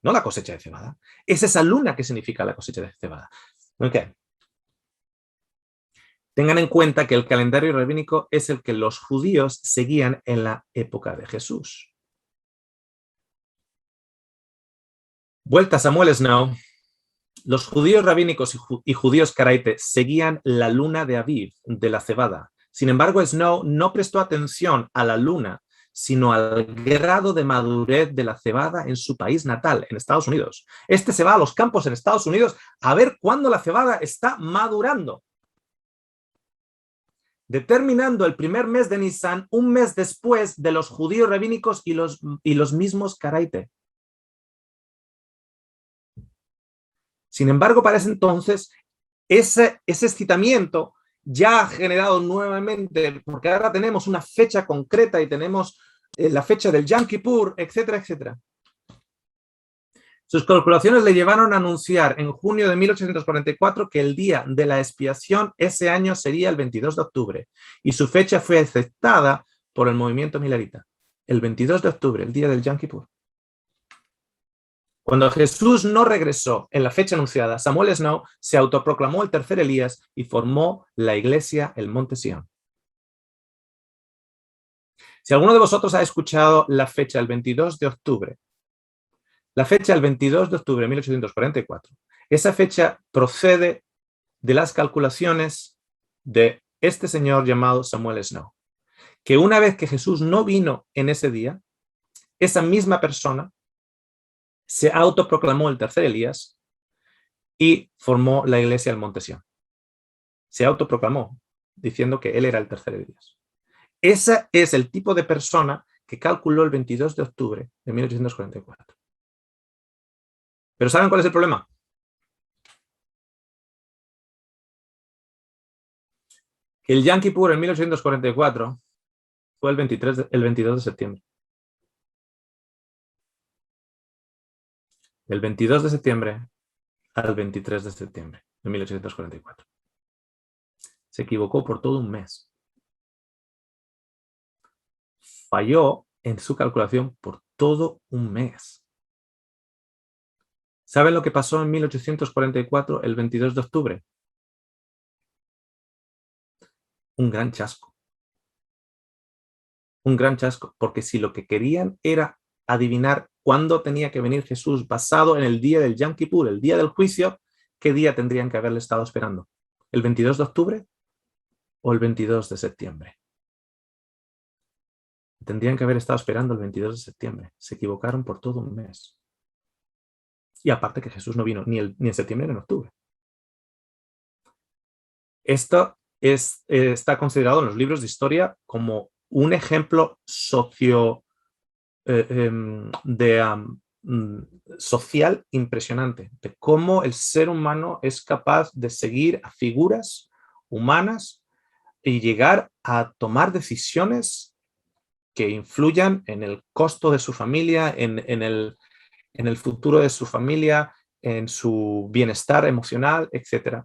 No la cosecha de cebada. Es esa luna que significa la cosecha de cebada. Okay. Tengan en cuenta que el calendario rabínico es el que los judíos seguían en la época de Jesús. Vuelta a Samuel Snow. Los judíos rabínicos y judíos Karaite seguían la luna de Aviv, de la cebada. Sin embargo, Snow no prestó atención a la luna, sino al grado de madurez de la cebada en su país natal, en Estados Unidos. Este se va a los campos en Estados Unidos a ver cuándo la cebada está madurando, determinando el primer mes de Nisan, un mes después de los judíos rabínicos y los mismos Karaite. Sin embargo, para ese entonces, ese excitamiento ya ha generado nuevamente, porque ahora tenemos una fecha concreta y tenemos la fecha del Yom Kippur, etcétera, etcétera. Sus calculaciones le llevaron a anunciar en junio de 1844 que el día de la expiación ese año sería el 22 de octubre y su fecha fue aceptada por el movimiento milarita. El 22 de octubre, el día del Yom Kippur. Cuando Jesús no regresó en la fecha anunciada, Samuel Snow se autoproclamó el tercer Elías y formó la iglesia El Monte Sión. Si alguno de vosotros ha escuchado la fecha del 22 de octubre, la fecha del 22 de octubre de 1844, esa fecha procede de las calculaciones de este señor llamado Samuel Snow, que una vez que Jesús no vino en ese día, esa misma persona se autoproclamó el tercer Elías y formó la iglesia del Monte Sión. Se autoproclamó diciendo que él era el tercer Elías. Ese es el tipo de persona que calculó el 22 de octubre de 1844. Pero ¿saben cuál es el problema? El Yom Kippur en 1844 fue el 22 de septiembre. Del 22 de septiembre al 23 de septiembre de 1844. Se equivocó por todo un mes. Falló en su calculación por todo un mes. ¿Saben lo que pasó en 1844, el 22 de octubre? Un gran chasco. Un gran chasco, porque si lo que querían era adivinar cuándo tenía que venir Jesús basado en el día del Yom Kippur, el día del juicio, ¿qué día tendrían que haberle estado esperando? ¿El 22 de octubre o el 22 de septiembre? Tendrían que haber estado esperando el 22 de septiembre. Se equivocaron por todo un mes. Y aparte que Jesús no vino ni en septiembre ni en octubre. Esto está considerado en los libros de historia como un ejemplo social impresionante, de cómo el ser humano es capaz de seguir a figuras humanas y llegar a tomar decisiones que influyan en el costo de su familia, en el futuro de su familia, en su bienestar emocional, etc.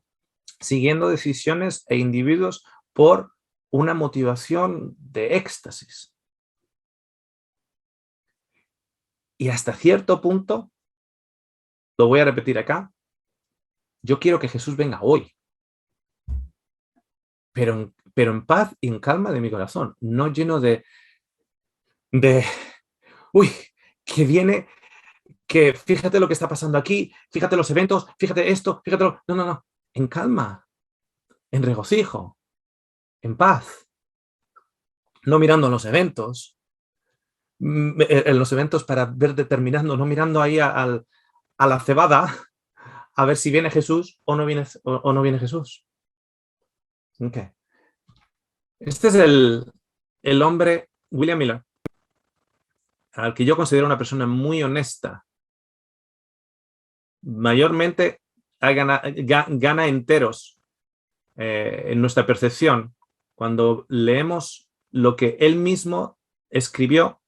Siguiendo decisiones e individuos por una motivación de éxtasis. Y hasta cierto punto, lo voy a repetir acá, yo quiero que Jesús venga hoy, pero en paz y en calma de mi corazón, no lleno de uy, que viene, que fíjate lo que está pasando aquí, fíjate los eventos, fíjate esto, fíjate lo... No, en calma, en regocijo, en paz, no mirando en los eventos para ver determinando, no mirando ahí a la cebada a ver si viene Jesús o no viene Jesús. Okay. Este es el hombre William Miller, al que yo considero una persona muy honesta. Mayormente gana enteros en nuestra percepción cuando leemos lo que él mismo escribió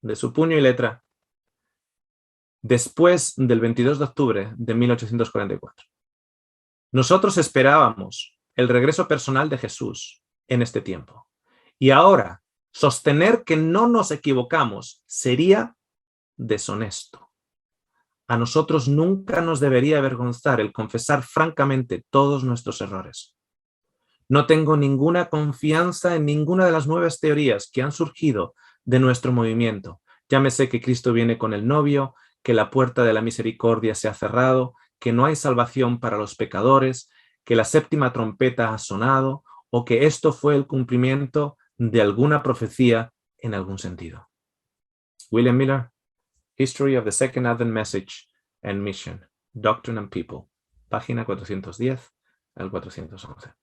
de su puño y letra después del 22 de octubre de 1844. Nosotros esperábamos el regreso personal de Jesús en este tiempo. Y ahora, sostener que no nos equivocamos sería deshonesto. A nosotros nunca nos debería avergonzar el confesar francamente todos nuestros errores. No tengo ninguna confianza en ninguna de las nuevas teorías que han surgido de nuestro movimiento. Llámese que Cristo viene con el novio, que la puerta de la misericordia se ha cerrado, que no hay salvación para los pecadores, que la séptima trompeta ha sonado, o que esto fue el cumplimiento de alguna profecía en algún sentido. William Miller, History of the Second Advent Message and Mission, Doctrine and People, página 410 al 411.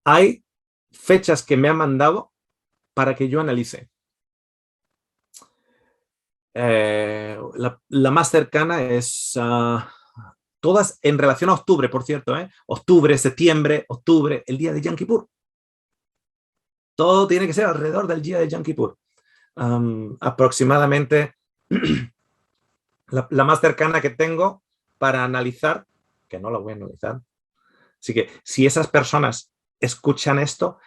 Hay fechas que me han mandado para que yo analice. La más cercana es todas en relación a octubre, por cierto, octubre, septiembre, octubre, el día de Yom Kippur. Todo tiene que ser alrededor del día de Yom Kippur. Aproximadamente la más cercana que tengo para analizar, que no la voy a analizar. Así que si esas personas escuchan esto,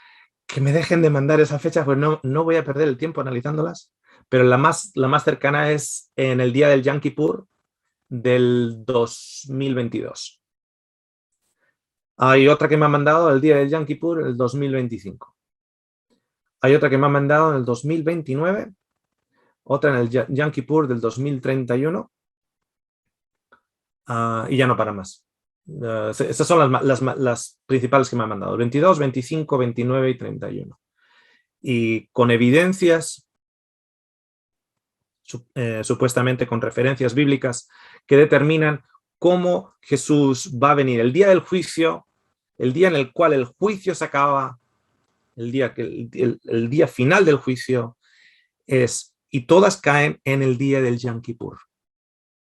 que me dejen de mandar esas fechas, pues no voy a perder el tiempo analizándolas, pero la más cercana es en el día del Yom Kippur del 2022. Hay otra que me ha mandado el día del Yom Kippur el 2025. Hay otra que me ha mandado en el 2029, otra en el Yom Kippur del 2031, y ya no para más. Esas son las principales que me han mandado, 22, 25, 29 y 31. Y con evidencias, supuestamente con referencias bíblicas, que determinan cómo Jesús va a venir. El día del juicio, el día en el cual el juicio se acaba, el día final del juicio es, y todas caen en el día del Yom Kippur.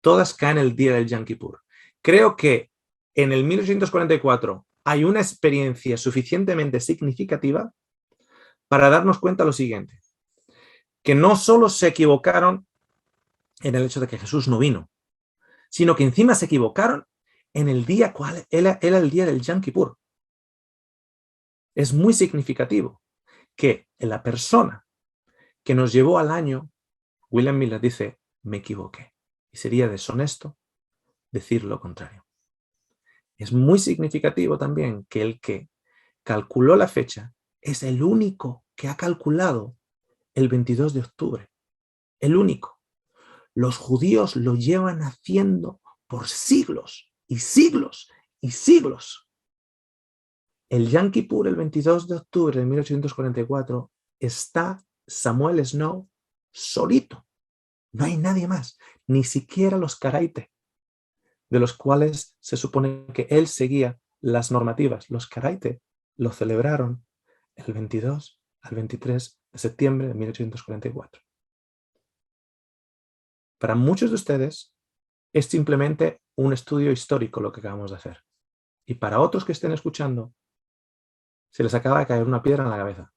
Todas caen en el día del Yom Kippur. Creo que en el 1844 hay una experiencia suficientemente significativa para darnos cuenta lo siguiente, que no solo se equivocaron en el hecho de que Jesús no vino, sino que encima se equivocaron en el día cual era el día del Yom Kippur. Es muy significativo que la persona que nos llevó al año, William Miller dice, me equivoqué. Y sería deshonesto decir lo contrario. Es muy significativo también que el que calculó la fecha es el único que ha calculado el 22 de octubre. El único. Los judíos lo llevan haciendo por siglos y siglos y siglos. El Yom Kippur, el 22 de octubre de 1844, está Samuel Snow solito. No hay nadie más, ni siquiera los Karaite, de los cuales se supone que él seguía las normativas. Los Karaite lo celebraron el 22 al 23 de septiembre de 1844. Para muchos de ustedes es simplemente un estudio histórico lo que acabamos de hacer. Y para otros que estén escuchando, se les acaba de caer una piedra en la cabeza.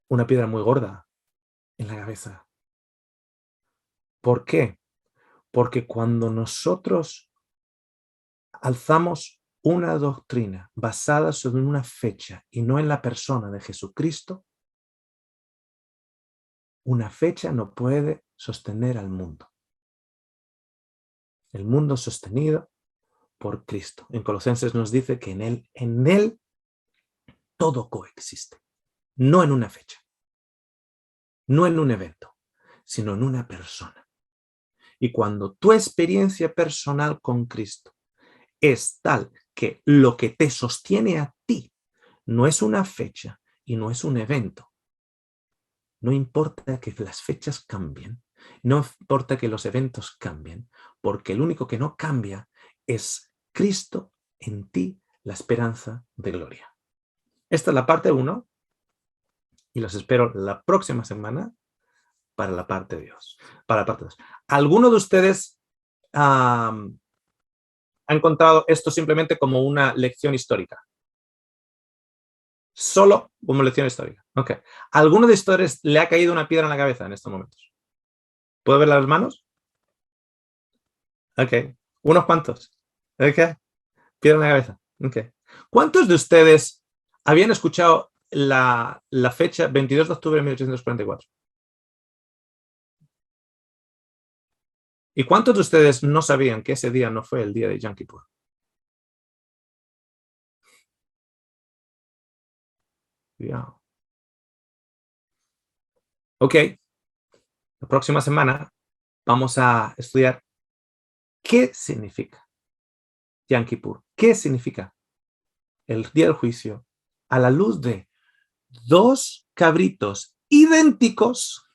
Una piedra muy gorda en la cabeza. ¿Por qué? Porque cuando nosotros alzamos una doctrina basada sobre una fecha y no en la persona de Jesucristo, una fecha no puede sostener al mundo. El mundo es sostenido por Cristo. En Colosenses nos dice que en él todo coexiste. No en una fecha, no en un evento, sino en una persona. Y cuando tu experiencia personal con Cristo es tal que lo que te sostiene a ti no es una fecha y no es un evento, no importa que las fechas cambien, no importa que los eventos cambien, porque el único que no cambia es Cristo en ti, la esperanza de gloria. Esta es la parte 1 y los espero la próxima semana para la parte 2. ¿Alguno de ustedes ha encontrado esto simplemente como una lección histórica? Solo como lección histórica. Ok. ¿Alguno de ustedes le ha caído una piedra en la cabeza en estos momentos? ¿Puedo ver las manos? Ok. ¿Unos cuantos? Ok. Piedra en la cabeza. Ok. ¿Cuántos de ustedes habían escuchado la fecha 22 de octubre de 1844? ¿Y cuántos de ustedes no sabían que ese día no fue el día de Yom Kippur? Yeah. Ok. La próxima semana vamos a estudiar qué significa Yom Kippur. ¿Qué significa el día del juicio a la luz de 2 cabritos idénticos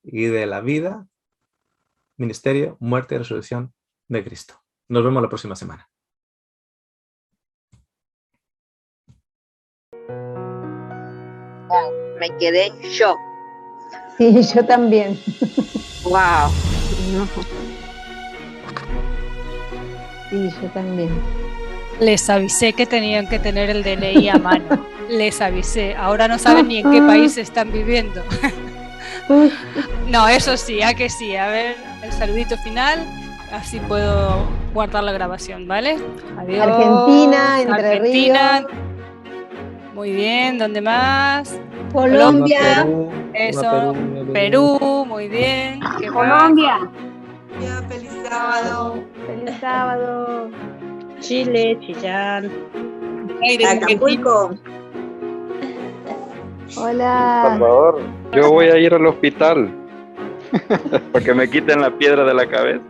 y de la vida, ministerio, muerte y resurrección de Cristo? Nos vemos la próxima semana. Me quedé en shock. Sí, yo también. Wow. Sí, yo también. Les avisé que tenían que tener el DNI a mano. Les avisé. Ahora no saben ni en qué país están viviendo. No, eso sí, a que sí. A ver, el saludito final. así puedo guardar la grabación, ¿vale? Adiós. Argentina, Entre Argentina. Ríos. Muy bien, ¿dónde más? Colombia. Perú, Eso, Perú. Perú, muy bien. ¿Qué más? Colombia. Feliz sábado. Feliz sábado. Chile, Chillán. Acapulco. Hola. Salvador, yo voy a ir al hospital para que me quiten la piedra de la cabeza.